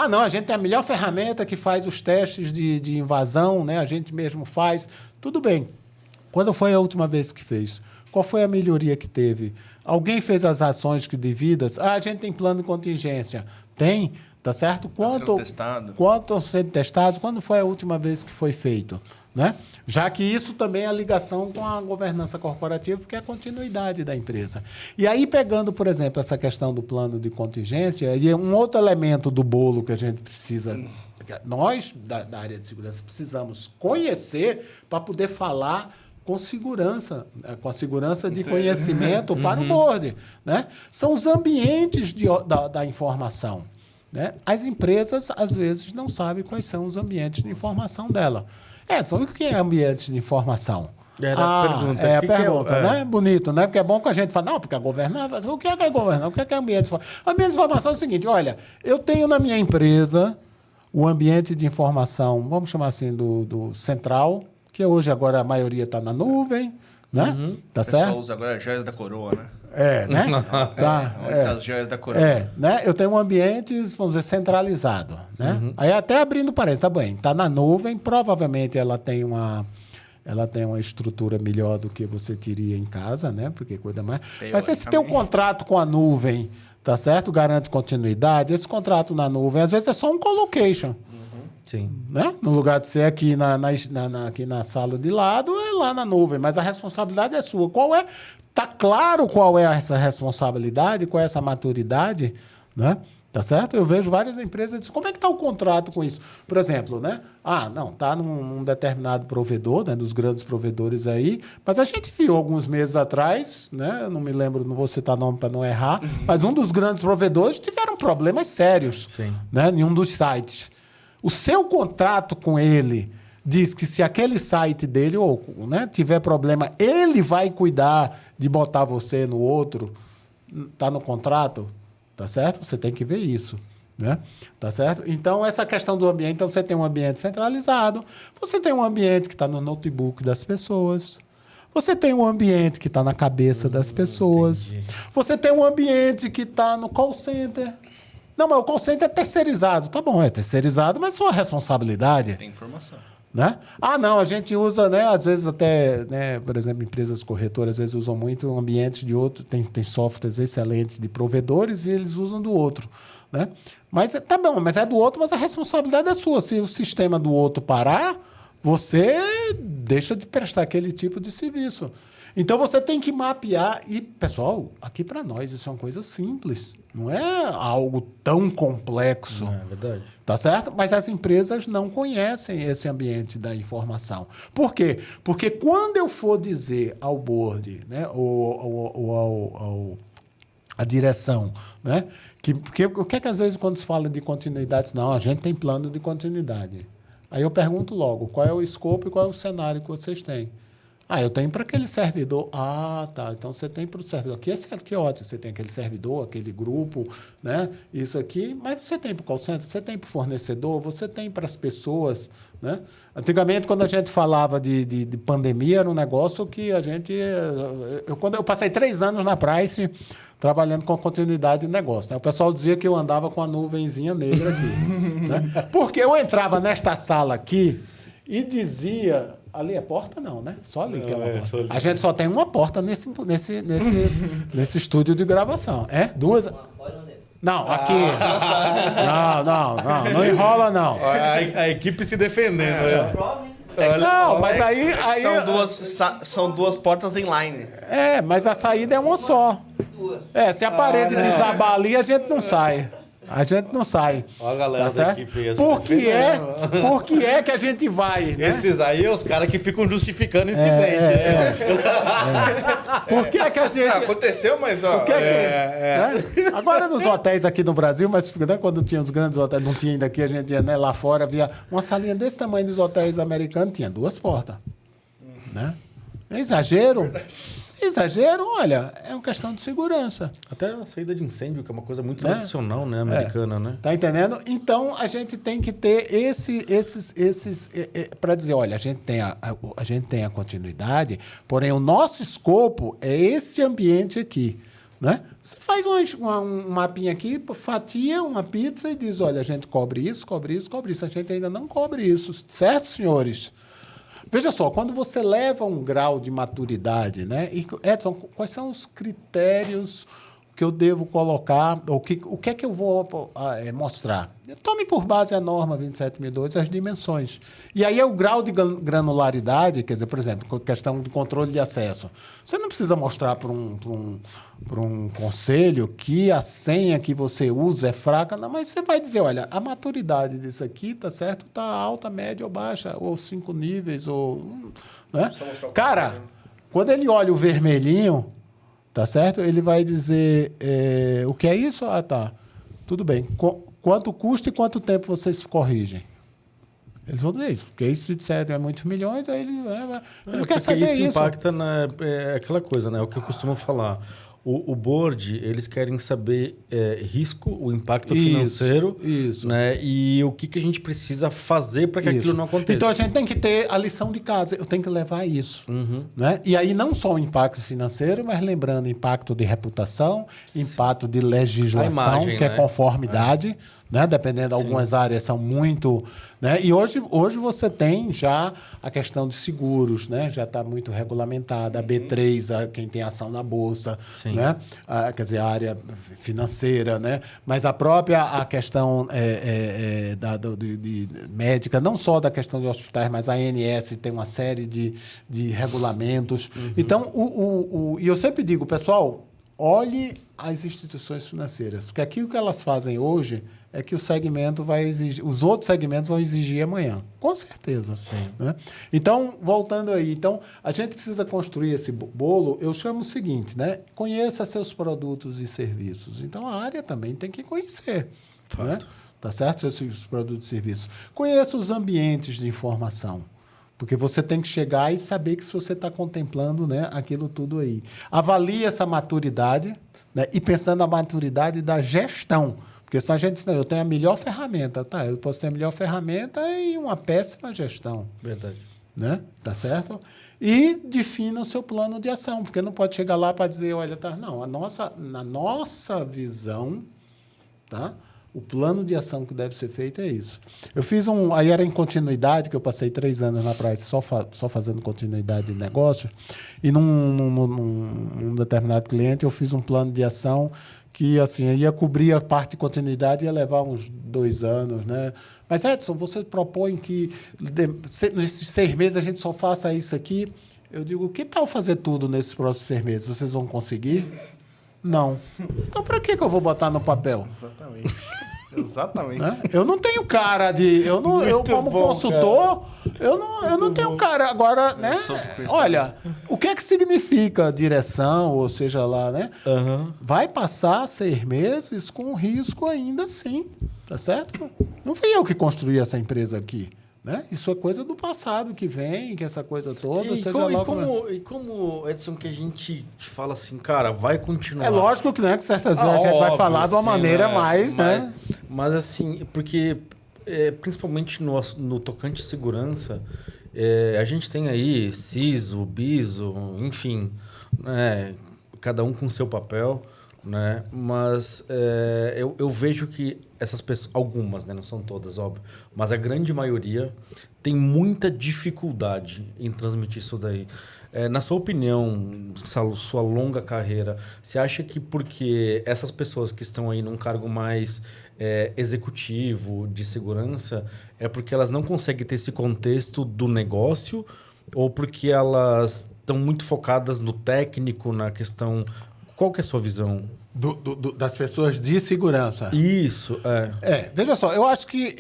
Não, a gente tem a melhor ferramenta que faz os testes de invasão, né? A gente mesmo faz. Tudo bem. Quando foi a última vez que fez? Qual foi a melhoria que teve? Alguém fez as ações que devidas? A gente tem plano de contingência. Tem, tá certo? Quanto sendo testados? Quando foi a última vez que foi feito? Né? Já que isso também é a ligação com a governança corporativa, porque é a continuidade da empresa. E aí, pegando, por exemplo, essa questão do plano de contingência, e um outro elemento do bolo que a gente precisa, nós, da área de segurança, precisamos conhecer para poder falar com segurança de conhecimento para o board. Né? São os ambientes da informação. Né? As empresas, às vezes, não sabem quais são os ambientes de informação dela. Edson, o que é ambiente de informação? Era a pergunta. É a pergunta, né? Bonito, né? Porque é bom que a gente fala, não, porque a governança... O que é governança? O que é ambiente de informação? Ambiente de informação é o seguinte, olha, eu tenho na minha empresa o ambiente de informação, vamos chamar assim, do central, que hoje agora a maioria está na nuvem, né? Tá O pessoal certo? usa agora joias da coroa, né? Né? Tá, Onde tá as joias da coroa? né? Eu tenho um ambiente, vamos dizer, centralizado, né? Aí até abrindo parênteses, tá bem, tá na nuvem, provavelmente ela tem uma estrutura melhor do que você teria em casa, né? Porque cuida mais. Mas se tem um contrato com a nuvem, tá certo? Garante continuidade. Esse contrato na nuvem, às vezes é só um colocation. Sim. Né? No lugar de ser aqui aqui na sala de lado, é lá na nuvem. Mas a responsabilidade é sua. Tá claro qual é essa responsabilidade, qual é essa maturidade, né? Tá certo? Eu vejo várias empresas dizem, como é que está o contrato com isso? Por exemplo, né? Não, está num determinado provedor, né? Dos grandes provedores aí, mas a gente viu alguns meses atrás, né? Eu não me lembro, não vou citar nome para não errar, mas um dos grandes provedores tiveram problemas sérios, né? Em um dos sites. O seu contrato com ele diz que se aquele site dele ou, né, tiver problema, ele vai cuidar de botar você no outro. Está no contrato? Tá certo? Você tem que ver isso. Né? Tá certo? Então, essa questão do ambiente, então você tem um ambiente centralizado, você tem um ambiente que está no notebook das pessoas, você tem um ambiente que está na cabeça das pessoas, entendi. Você tem um ambiente que está no call center. Não, mas o call center é terceirizado. Tá bom, é terceirizado, mas sua responsabilidade. Tem informação. Né? Não, a gente usa, né, às vezes até, né, por exemplo, empresas corretoras, às vezes usam muito ambientes de outro, tem softwares excelentes de provedores e eles usam do outro. Né? Mas tá bom, mas é do outro, mas a responsabilidade é sua. Se o sistema do outro parar, você deixa de prestar aquele tipo de serviço. Então, você tem que mapear. E, pessoal, aqui para nós isso é uma coisa simples. Não é algo tão complexo. É verdade. Tá certo? Mas as empresas não conhecem esse ambiente da informação. Por quê? Porque quando eu for dizer ao board, né, ou à direção, né, porque o que é que às vezes quando se fala de continuidade, não, a gente tem plano de continuidade. Aí eu pergunto logo, qual é o escopo e qual é o cenário que vocês têm? Eu tenho para aquele servidor. Tá. Então, você tem para o servidor. Aqui é certo, que ótimo. Você tem aquele servidor, aquele grupo, né? Isso aqui. Mas você tem para o call center, você tem para o fornecedor, você tem para as pessoas, né? Antigamente, quando a gente falava de pandemia, era um negócio que a gente... Quando eu passei 3 anos na Price trabalhando com continuidade de negócio. Né? O pessoal dizia que eu andava com a nuvenzinha negra aqui. Né? Porque eu entrava nesta sala aqui e dizia... Ali é porta, não, né? Só ali que é uma porta. A gente só tem uma porta nesse estúdio de gravação. É? 2? Não, aqui. Não enrola, não. A equipe se defendendo. Não, mas aí... São duas portas inline. Mas a saída é uma só. Se a parede desabar ali, a gente não sai. A gente não sai. Olha a galera da equipe. Por que é que a gente vai? Né? Esses aí é os caras que ficam justificando incidente. Por que é que a gente... aconteceu, mas... Ó, né? Agora nos hotéis aqui no Brasil, mas né, quando tinha os grandes hotéis, não tinha ainda aqui, a gente ia, né, lá fora, via uma salinha desse tamanho dos hotéis americanos, tinha 2 portas. Né? É exagero? Exagero, olha, é uma questão de segurança. Até a saída de incêndio, que é uma coisa muito tradicional, né, americana, né? Tá entendendo? Então, a gente tem que ter para dizer, olha, a gente tem a continuidade, porém o nosso escopo é esse ambiente aqui, né? Você faz um mapinha aqui, fatia uma pizza e diz, olha, a gente cobre isso, cobre isso, cobre isso. A gente ainda não cobre isso, certo, senhores? Veja só, quando você leva um grau de maturidade, né? E, Edson, quais são os critérios que eu devo colocar, ou o que é que eu vou mostrar? Tome por base a norma 27002 as dimensões. E aí é o grau de granularidade, quer dizer, por exemplo, questão de controle de acesso. Você não precisa mostrar para um conselho que a senha que você usa é fraca, não, mas você vai dizer, olha, a maturidade disso aqui, tá certo? Tá alta, média ou baixa, ou 5 níveis, ou... Né? Cara, quando ele olha o vermelhinho, tá certo? Ele vai dizer, o que é isso? Tá, tudo bem. Quanto custa e quanto tempo vocês corrigem? Eles vão dizer isso, porque isso, se disser, é muitos milhões, aí ele quer saber isso. Isso impacta aquela coisa, né? O que eu costumo falar. O board, eles querem saber risco, o impacto financeiro, né? E o que a gente precisa fazer para que aquilo não aconteça. Então, a gente tem que ter a lição de casa. Eu tenho que levar isso. Né? E aí, não só o impacto financeiro, mas lembrando impacto de reputação, impacto de legislação, que é conformidade. Né? Dependendo, algumas áreas são muito... Né? E hoje você tem já a questão de seguros, né? Já está muito regulamentada. A B3, quem tem ação na Bolsa, né? Quer dizer, a área financeira, né? Mas a questão de médica, não só da questão de hospitais, mas a ANS tem uma série de regulamentos. Então, e eu sempre digo, pessoal, olhe as instituições financeiras, porque aquilo que elas fazem hoje é que o segmento vai exigir, os outros segmentos vão exigir amanhã, com certeza. Né? Então, voltando aí, a gente precisa construir esse bolo. Eu chamo o seguinte, né? Conheça seus produtos e serviços. Então, a área também tem que conhecer, né? Tá certo? Seus produtos e serviços. Conheça os ambientes de informação. Porque você tem que chegar e saber que se você está contemplando, né, aquilo tudo aí. Avalie essa maturidade, né, e pensando na maturidade da gestão. Porque se a gente diz, eu tenho a melhor ferramenta, tá? Eu posso ter a melhor ferramenta e uma péssima gestão. Verdade. Né? Tá certo? E defina o seu plano de ação, porque não pode chegar lá para dizer, olha, tá, não, na nossa visão, tá? O plano de ação que deve ser feito é isso. Eu fiz aí era em continuidade, que eu passei 3 anos na praia só fazendo continuidade de negócio, e num determinado cliente eu fiz um plano de ação que assim, ia cobrir a parte de continuidade, ia levar uns 2 anos, né? Mas, Edson, você propõe que nesses 6 meses a gente só faça isso aqui? Eu digo, que tal fazer tudo nesses próximos 6 meses? Vocês vão conseguir? Não. Então, para que eu vou botar no papel? Exatamente. Exatamente. Né? Eu não tenho cara de... Eu como consultor, eu não tenho cara. Agora, né? Olha, o que é que significa direção, ou seja lá, né? Vai passar 6 meses com risco ainda assim, tá certo? Não fui eu que construí essa empresa aqui. Né? Isso é coisa do passado que vem, que essa coisa toda, como, Edson, que a gente fala assim, cara, vai continuar. É lógico que, né, que certas vezes a gente vai falar de uma maneira mais, né? Mas assim, porque principalmente no tocante segurança, a gente tem aí CISO, BISO, enfim, né, cada um com seu papel, né? Mas eu vejo que essas pessoas, algumas, né, não são todas, óbvio, mas a grande maioria tem muita dificuldade em transmitir isso daí. Na sua opinião, sua longa carreira, você acha que porque essas pessoas que estão aí num cargo mais executivo de segurança, é porque elas não conseguem ter esse contexto do negócio, ou porque elas estão muito focadas no técnico, na questão... Qual que é a sua visão? Das pessoas de segurança. Isso, veja só, eu acho que,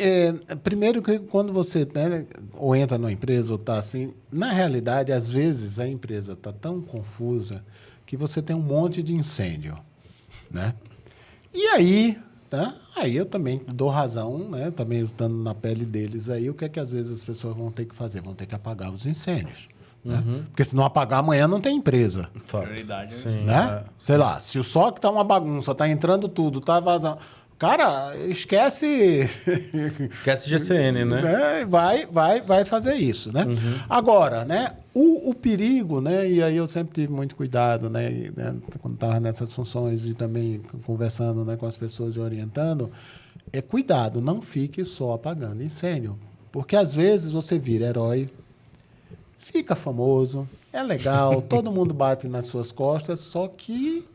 primeiro que quando você, né, ou entra numa empresa ou está assim, na realidade, às vezes a empresa está tão confusa que você tem um monte de incêndio, né? E aí, tá? Aí eu também dou razão, né? Também estando na pele deles aí, o que é que às vezes as pessoas vão ter que fazer? Vão ter que apagar os incêndios. Né? Porque se não apagar amanhã não tem empresa. Prioridade, né? Sei lá, se o SOC tá uma bagunça, tá entrando tudo, tá vazando. Cara, esquece. Esquece GCN, né? Vai fazer isso, né? Agora, né? O perigo, né? E aí eu sempre tive muito cuidado, né? Quando estava nessas funções e também conversando, né, com as pessoas e orientando, cuidado, não fique só apagando incêndio. Porque às vezes você vira herói, fica famoso, é legal, todo mundo bate nas suas costas, só que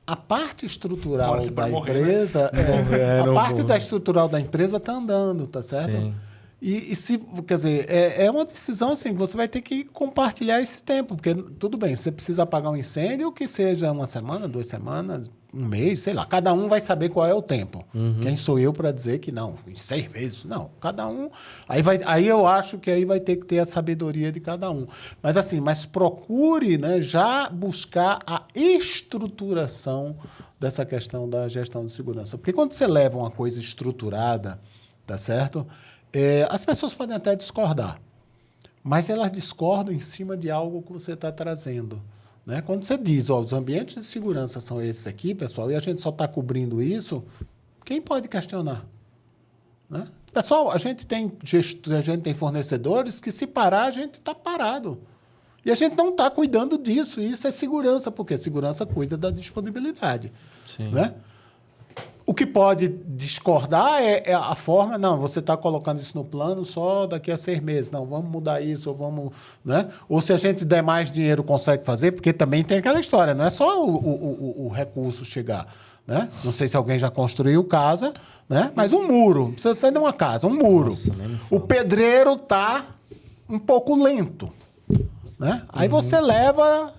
a parte estrutural da empresa, a parte da estrutural da empresa está andando, tá certo? Sim. E se, quer dizer, é uma decisão assim, você vai ter que compartilhar esse tempo, porque tudo bem, você precisa apagar um incêndio, que seja 1 semana, 2 semanas, 1 mês, sei lá, cada um vai saber qual é o tempo. Quem sou eu para dizer que não, em 6 meses, não, cada um. Aí eu acho que aí vai ter que ter a sabedoria de cada um. Mas assim, procure, né, já buscar a estruturação dessa questão da gestão de segurança. Porque quando você leva uma coisa estruturada, tá certo? As pessoas podem até discordar, mas elas discordam em cima de algo que você está trazendo, né? Quando você diz, os ambientes de segurança são esses aqui, pessoal, e a gente só está cobrindo isso, quem pode questionar? Né? Pessoal, a gente tem fornecedores que, se parar, a gente está parado. E a gente não está cuidando disso. E isso é segurança, porque segurança cuida da disponibilidade. Sim. Né? O que pode discordar é a forma, não, você está colocando isso no plano só daqui a 6 meses. Não, vamos mudar isso, ou vamos... Né? Ou se a gente der mais dinheiro, consegue fazer, porque também tem aquela história, não é só o recurso chegar. Né? Não sei se alguém já construiu casa, né? Mas um muro, precisa ser de uma casa, um muro. Nossa, o pedreiro está um pouco lento. Né? Aí você leva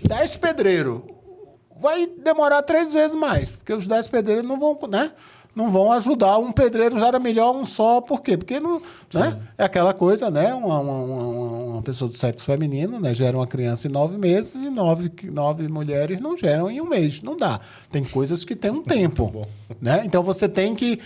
10 pedreiros. Vai demorar 3 vezes mais, porque os 10 pedreiros não vão, né? Não vão ajudar. Um pedreiro já era melhor um só. Por quê? Porque não, né? É aquela coisa, né? Uma pessoa do sexo feminino, né? Gera uma criança em 9 meses e 9 mulheres não geram em 1 mês. Não dá. Tem coisas que têm um tempo. Né? Então você tem que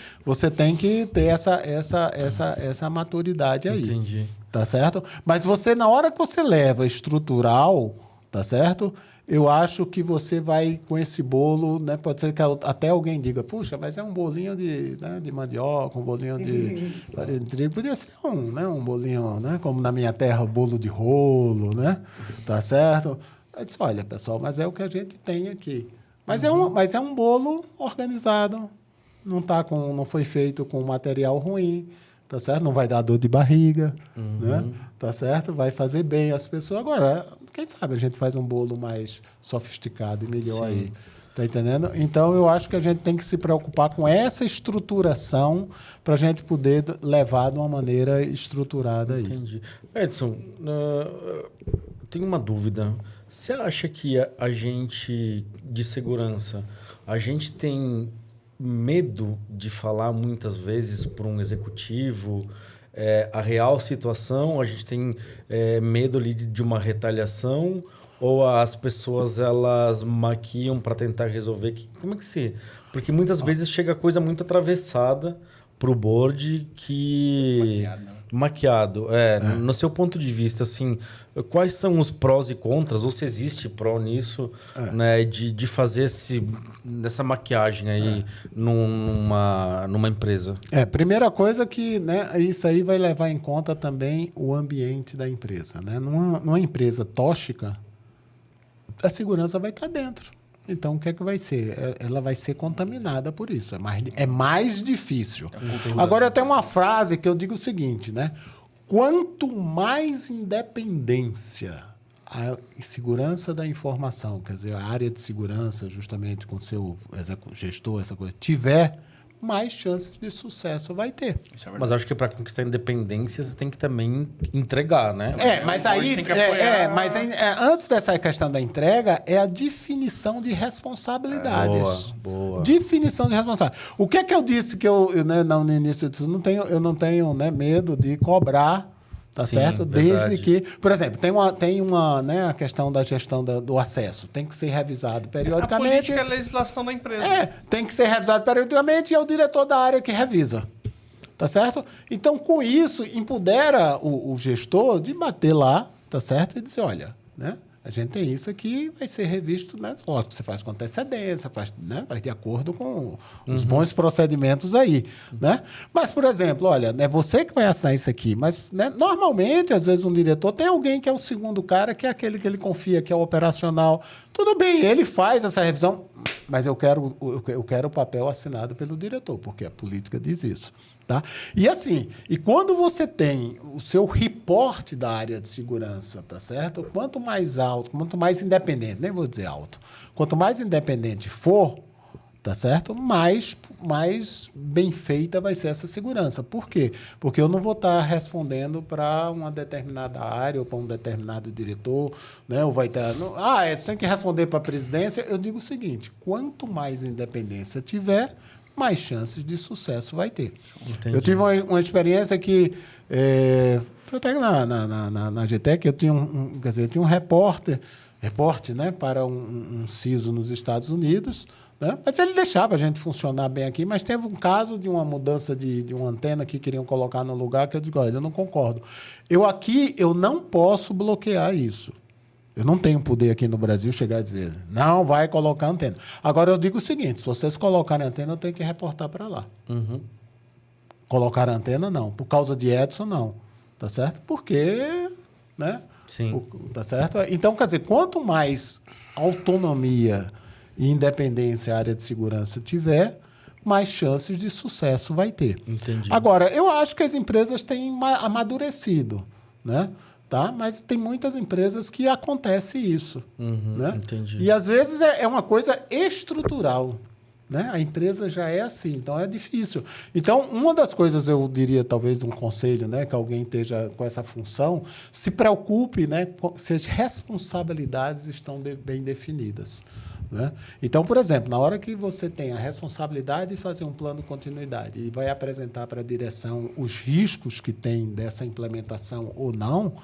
ter essa maturidade aí. Entendi. Tá certo? Mas você, na hora que você leva estrutural, tá certo? Eu acho que você vai com esse bolo, né? Pode ser que até alguém diga, puxa, mas é um bolinho de mandioca, um bolinho de farinha de trigo. Podia ser um bolinho, né? Como na minha terra, o bolo de rolo, né? Tá certo? Eu disse, olha, pessoal, mas é o que a gente tem aqui. Mas é um bolo organizado. Não foi feito com material ruim. Tá certo? Não vai dar dor de barriga, né? Tá certo? Vai fazer bem as pessoas. Agora, quem sabe a gente faz um bolo mais sofisticado e melhor aí. Tá entendendo? Então, eu acho que a gente tem que se preocupar com essa estruturação para a gente poder levar de uma maneira estruturada aí. Entendi. Edson, tenho uma dúvida. Você acha que a gente, de segurança, a gente tem medo de falar muitas vezes para um executivo a real situação? A gente tem medo ali de uma retaliação? Ou as pessoas elas maquiam para tentar resolver? Como é que se... Porque muitas vezes chega coisa muito atravessada para o board que... Maquiado. No seu ponto de vista, assim, quais são os prós e contras, ou se existe pró nisso, né, de fazer essa maquiagem aí numa empresa? Primeira coisa que, né, isso aí vai levar em conta também o ambiente da empresa. Né? Numa empresa tóxica, a segurança vai estar dentro. Então, o que é que vai ser? Ela vai ser contaminada por isso. É mais difícil. Agora, eu tenho uma frase que eu digo o seguinte, né? Quanto mais independência a segurança da informação, quer dizer, a área de segurança, justamente com o seu gestor, essa coisa, tiver, mais chances de sucesso vai ter. Mas acho que para conquistar a independência, você tem que também entregar, né? Mas aí... antes dessa questão da entrega, é a definição de responsabilidades. Boa. Definição de responsabilidade. O que é que eu disse que no início eu disse? Eu não tenho né, medo de cobrar. Tá certo? Verdade. Desde que... Por exemplo, tem uma né, a questão da gestão do acesso. Tem que ser revisado periodicamente. A política é a legislação da empresa. Tem que ser revisado periodicamente e é o diretor da área que revisa. Tá certo? Então, com isso, empodera o gestor de bater lá, tá certo? E dizer, olha, né? A gente tem isso aqui, vai ser revisto, né? Você faz com antecedência, vai de acordo com os bons procedimentos aí, né? Mas, por exemplo, olha, é você que vai assinar isso aqui, mas né, normalmente, às vezes, um diretor tem alguém que é o segundo cara, que é aquele que ele confia, que é o operacional. Tudo bem, ele faz essa revisão, mas eu quero o papel assinado pelo diretor, porque a política diz isso. Tá? E assim, quando você tem o seu reporte da área de segurança, tá certo? Quanto mais alto, quanto mais independente, nem vou dizer alto, quanto mais independente for, tá certo? Mais bem feita vai ser essa segurança. Por quê? Porque eu não vou estar respondendo para uma determinada área ou para um determinado diretor, né? Ou vai estar... você tem que responder para a presidência. Eu digo o seguinte, quanto mais independência tiver, mais chances de sucesso vai ter. Entendi. Eu tive uma experiência que... foi até na GTEC, eu tinha um repórter, né, para um CISO nos Estados Unidos, né, mas ele deixava a gente funcionar bem aqui, mas teve um caso de uma mudança de uma antena que queriam colocar no lugar, que eu digo, olha, eu não concordo. Eu não posso bloquear isso. Eu não tenho poder aqui no Brasil chegar a dizer, não vai colocar antena. Agora, eu digo o seguinte, se vocês colocarem antena, eu tenho que reportar para lá. Uhum. Colocar antena, não. Por causa de Edson, não. Tá certo? Porque, né? Sim. Tá certo? Então, quer dizer, quanto mais autonomia e independência a área de segurança tiver, mais chances de sucesso vai ter. Entendi. Agora, eu acho que as empresas têm amadurecido, né? Tá? Mas tem muitas empresas que acontece isso. Né? Entendi. E às vezes é uma coisa estrutural. Né? A empresa já é assim, então é difícil. Então, uma das coisas, eu diria, talvez, de um conselho, né, que alguém esteja com essa função, se preocupe, né, se as responsabilidades estão bem definidas. Né? Então, por exemplo, na hora que você tem a responsabilidade de fazer um plano de continuidade e vai apresentar para a direção os riscos que tem dessa implementação ou não,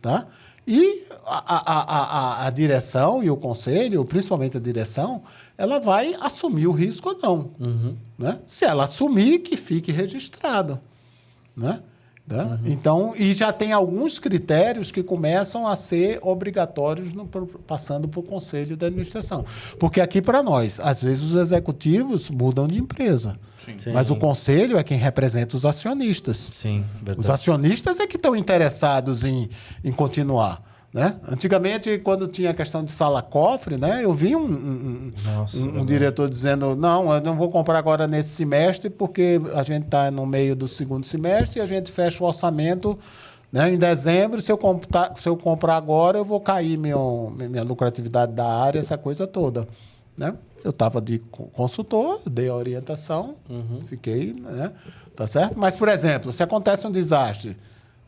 tá? E a direção e o conselho, principalmente a direção, ela vai assumir o risco ou não. Né? Se ela assumir, que fique registrado. Né? Então, e já tem alguns critérios que começam a ser obrigatórios passando por conselho de administração. Porque aqui, para nós, às vezes os executivos mudam de empresa. Sim. Mas o conselho é quem representa os acionistas. Sim, verdade. Os acionistas é que estão interessados em continuar. Né? Antigamente, quando tinha a questão de sala-cofre, né, eu vi um diretor dizendo, não, eu não vou comprar agora nesse semestre porque a gente está no meio do segundo semestre e a gente fecha o orçamento, né, em dezembro. Se eu comprar agora, eu vou cair minha lucratividade da área, essa coisa toda. Né? Eu estava de consultor, dei a orientação, fiquei, né, tá certo? Mas, por exemplo, se acontece um desastre,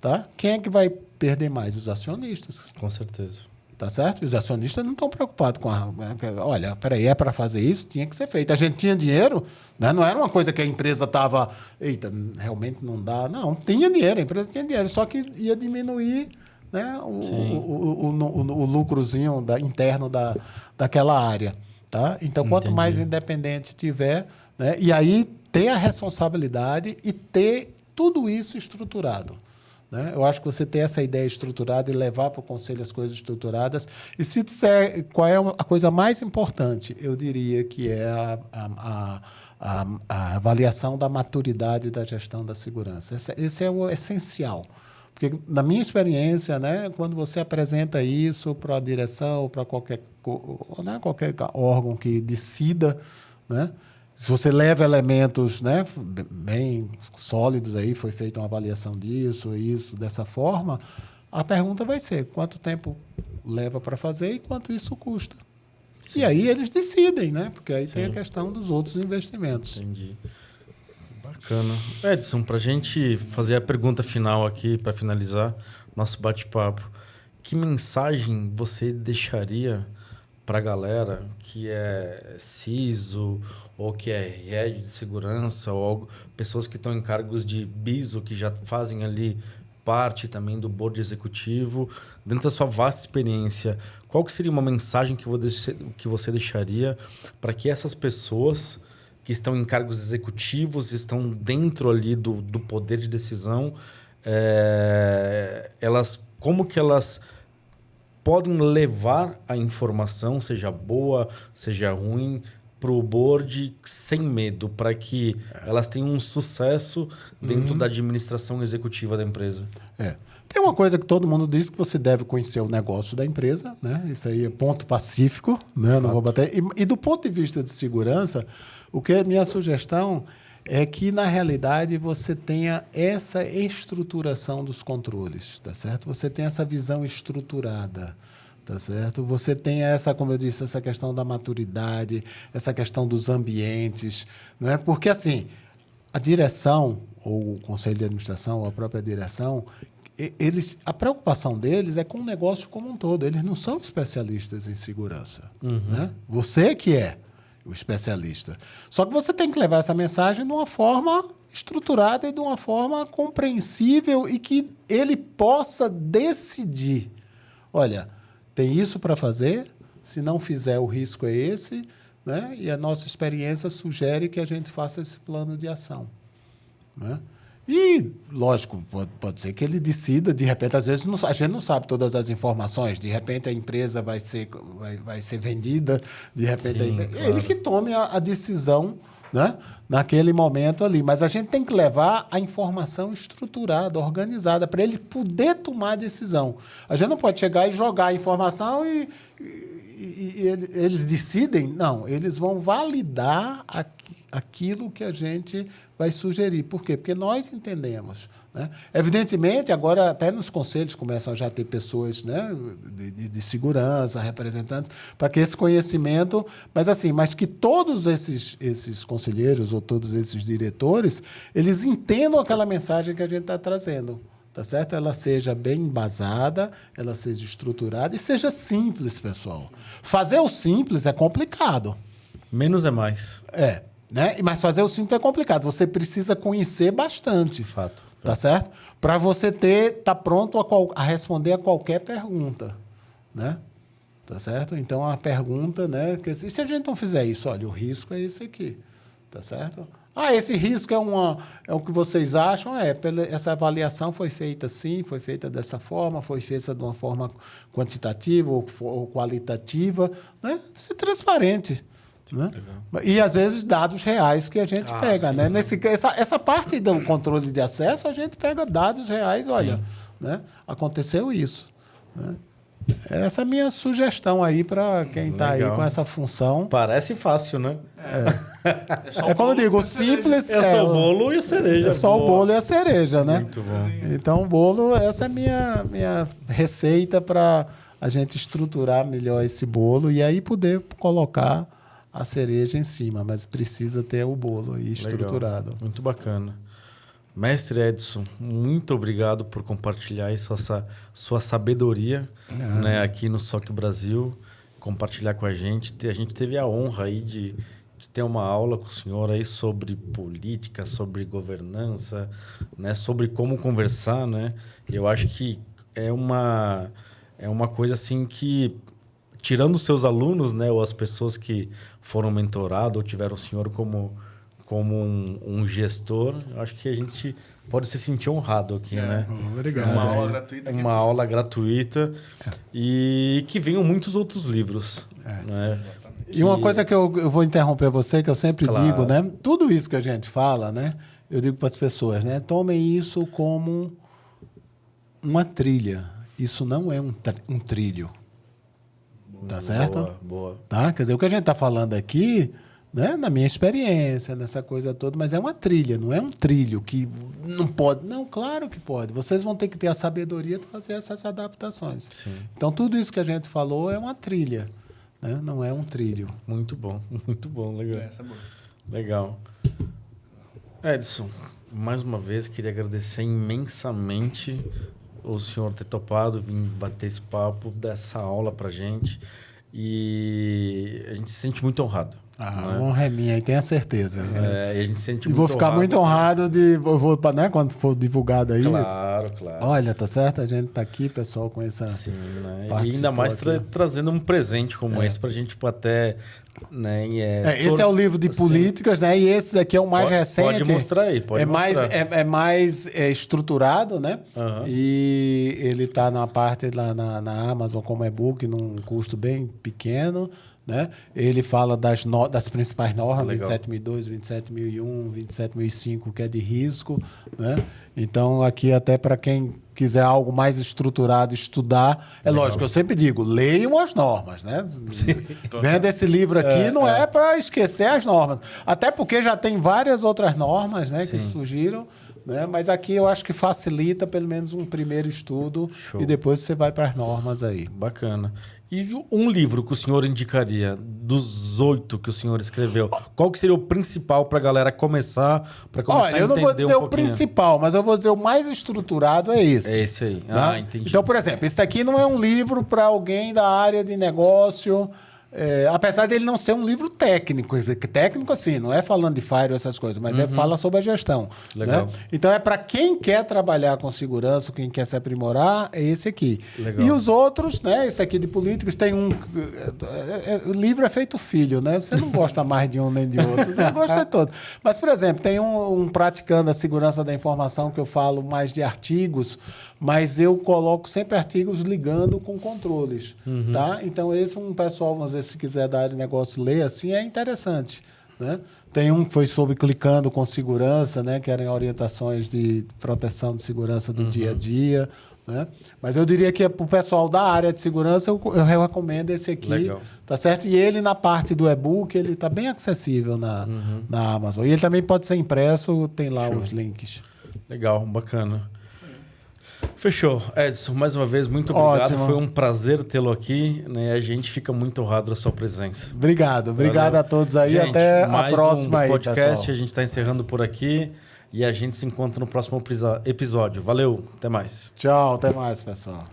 tá? Quem é que vai perder mais? Os acionistas. Com certeza. Tá certo? E os acionistas não estão preocupados com olha, peraí, é para fazer isso? Tinha que ser feito. A gente tinha dinheiro, né? Não era uma coisa que a empresa estava, eita, realmente não dá. Não, tinha dinheiro, a empresa tinha dinheiro, só que ia diminuir, né, o lucrozinho interno daquela área. Tá? Então, quanto mais independente tiver, né, e aí ter a responsabilidade e ter tudo isso estruturado. Né? Eu acho que você ter essa ideia estruturada e levar para o conselho as coisas estruturadas. E se disser qual é a coisa mais importante, eu diria que é a avaliação da maturidade da gestão da segurança. Esse é o essencial. Porque, na minha experiência, né, quando você apresenta isso para a direção, para qualquer órgão que decida, né, se você leva elementos, né, bem sólidos, aí foi feita uma avaliação disso, dessa forma, a pergunta vai ser quanto tempo leva para fazer e quanto isso custa. Sim. E aí eles decidem, né? Porque aí tem a questão dos outros investimentos. Entendi. Bacana. Edson, para a gente fazer a pergunta final aqui, para finalizar nosso bate-papo, que mensagem você deixaria para a galera que é CISO ou que é head de segurança ou pessoas que estão em cargos de BISO, que já fazem ali parte também do board executivo, dentro da sua vasta experiência, qual que seria uma mensagem que você deixaria para que essas pessoas que estão em cargos executivos, estão dentro ali do poder de decisão, como que elas podem levar a informação, seja boa, seja ruim, para o board sem medo, para que elas tenham um sucesso dentro da administração executiva da empresa? Tem uma coisa que todo mundo diz, que você deve conhecer o negócio da empresa, né? Isso aí é ponto pacífico, né? Não vou bater. E do ponto de vista de segurança, o que é minha sugestão é que, na realidade, você tenha essa estruturação dos controles, tá certo? Você tem essa visão estruturada, tá certo? Você tem essa, como eu disse, essa questão da maturidade, essa questão dos ambientes, não é? Porque, assim, a direção, ou o conselho de administração, ou a própria direção, a preocupação deles é com o negócio como um todo. Eles não são especialistas em segurança. Né? Você que é o especialista. Só que você tem que levar essa mensagem de uma forma estruturada e de uma forma compreensível e que ele possa decidir. Olha, tem isso para fazer, se não fizer, o risco é esse, né? E a nossa experiência sugere que a gente faça esse plano de ação. Né? E, lógico, pode ser que ele decida, de repente, às vezes a gente não sabe todas as informações, de repente a empresa vai ser vendida, de repente Claro. ele que tome a decisão, né, naquele momento ali. Mas a gente tem que levar a informação estruturada, organizada, para ele poder tomar a decisão. A gente não pode chegar e jogar a informação e eles decidem. Não, eles vão validar aquilo que a gente vai sugerir. Por quê? Porque nós entendemos. Né? Evidentemente, agora até nos conselhos começam a já ter pessoas, né, de segurança, representantes, para que esse conhecimento... Mas que todos esses conselheiros ou todos esses diretores, eles entendam aquela mensagem que a gente está trazendo. Tá certo? Ela seja bem embasada, ela seja estruturada e seja simples, pessoal. Fazer o simples é complicado. Menos é mais. Né? Mas fazer o simples é complicado. Você precisa conhecer bastante. De fato. Tá certo? Para você estar pronto a responder a qualquer pergunta. Né? Tá certo? Então, a pergunta, né? E se a gente não fizer isso? Olha, o risco é esse aqui. Tá certo? Esse risco é o que vocês acham? Essa avaliação foi feita assim, foi feita dessa forma, foi feita de uma forma quantitativa ou qualitativa. Né? Ser transparente. Né? E, às vezes, dados reais que a gente pega. Sim, né? Essa parte do controle de acesso, a gente pega dados reais. Olha, né? Aconteceu isso. Né? Essa é a minha sugestão aí para quem está aí com essa função. Parece fácil, né? Como eu digo, o simples... É só o bolo e a cereja. É só o bolo e a cereja, né? Muito bom. Então, o bolo, essa é a minha receita para a gente estruturar melhor esse bolo e aí poder colocar a cereja em cima, mas precisa ter o bolo aí estruturado. Legal. Muito bacana. Mestre Edson, muito obrigado por compartilhar aí sua sabedoria, né, aqui no SOC Brasil, compartilhar com a gente. A gente teve a honra aí de ter uma aula com o senhor aí sobre política, sobre governança, né, sobre como conversar, né? Eu acho que é uma coisa assim que, tirando os seus alunos, né, ou as pessoas que foram mentoradas ou tiveram o senhor como um gestor, acho que a gente pode se sentir honrado aqui, né? Obrigado. Uma aula gratuita. Uma aula gratuita e que venham muitos outros livros. Né? E uma coisa que eu vou interromper você, que eu sempre Claro. digo, né? Tudo isso que a gente fala, né? Eu digo para as pessoas, né? Tomem isso como uma trilha. Isso não é um trilho. Tá certo? Boa. Tá? Quer dizer, o que a gente está falando aqui, né, na minha experiência, nessa coisa toda, mas é uma trilha, não é um trilho que não pode. Não, claro que pode. Vocês vão ter que ter a sabedoria de fazer essas adaptações. Sim. Então, tudo isso que a gente falou é uma trilha, né? Não é um trilho. Muito bom, legal. Essa é boa. Legal. Edson, mais uma vez, queria agradecer imensamente o senhor ter topado vir bater esse papo, dar essa aula pra gente. E a gente se sente muito honrado. A honra é minha, e tenha certeza. E a gente se sente E muito vou ficar honrado. muito honrado né, quando for divulgado aí. Claro. Olha, tá certo? A gente tá aqui, pessoal, com essa... Sim, né? E Participou ainda mais aqui. trazendo um presente como esse pra gente, tipo, até... Né, esse é o livro de políticas, né? E esse daqui é o mais recente. Pode mostrar aí, pode mostrar. É mais estruturado, né? Uhum. E ele está na parte lá na Amazon como e-book, num custo bem pequeno, né? Ele fala das principais normas, Legal. 27.002, 27.001, 27.005, que é de risco, né? Então, aqui até para quem quiser algo mais estruturado, estudar. É lógico, eu sempre digo, leiam as normas, né? Vendo esse livro aqui, não é para esquecer as normas. Até porque já tem várias outras normas, né, que surgiram, né? Mas aqui eu acho que facilita pelo menos um primeiro estudo. Show. E depois você vai para as normas aí. Bacana. E um livro que o senhor indicaria, dos 8 que o senhor escreveu, qual que seria o principal para a galera começar, para começar Olha, a eu entender não vou dizer um o pouquinho? principal, mas eu vou dizer o mais estruturado é esse. É esse aí. Tá? Entendi. Então, por exemplo, esse daqui não é um livro para alguém da área de negócio, apesar dele não ser um livro técnico, técnico assim, não é falando de firewall, essas coisas, mas fala sobre a gestão. Legal. Né? Então é para quem quer trabalhar com segurança, quem quer se aprimorar, é esse aqui. Legal. E os outros, né? Esse aqui de políticos, tem um... O livro é feito filho, né? Você não gosta mais de um nem de outro, você gosta de todo. Mas, por exemplo, tem um praticando a segurança da informação que eu falo mais de artigos, mas eu coloco sempre artigos ligando com controles, tá? Então, esse um pessoal, vamos dizer, se quiser dar de negócio, ler assim, é interessante, né? Tem um que foi sobre clicando com segurança, né? Que eram orientações de proteção de segurança do dia a dia, né? Mas eu diria que para o pessoal da área de segurança, eu recomendo esse aqui, Legal. tá certo? E ele, na parte do e-book, ele está bem acessível na Amazon. E ele também pode ser impresso, tem lá os links. Legal, bacana. Fechou. Edson, mais uma vez, muito obrigado. Ótimo. Foi um prazer tê-lo aqui, né? A gente fica muito honrado da sua presença. Obrigado. Obrigado Valeu. a todos aí. Gente, Até a mais próxima um aí, podcast. pessoal. A gente está encerrando por aqui e a gente se encontra no próximo episódio. Valeu, até mais. Tchau, até mais, pessoal.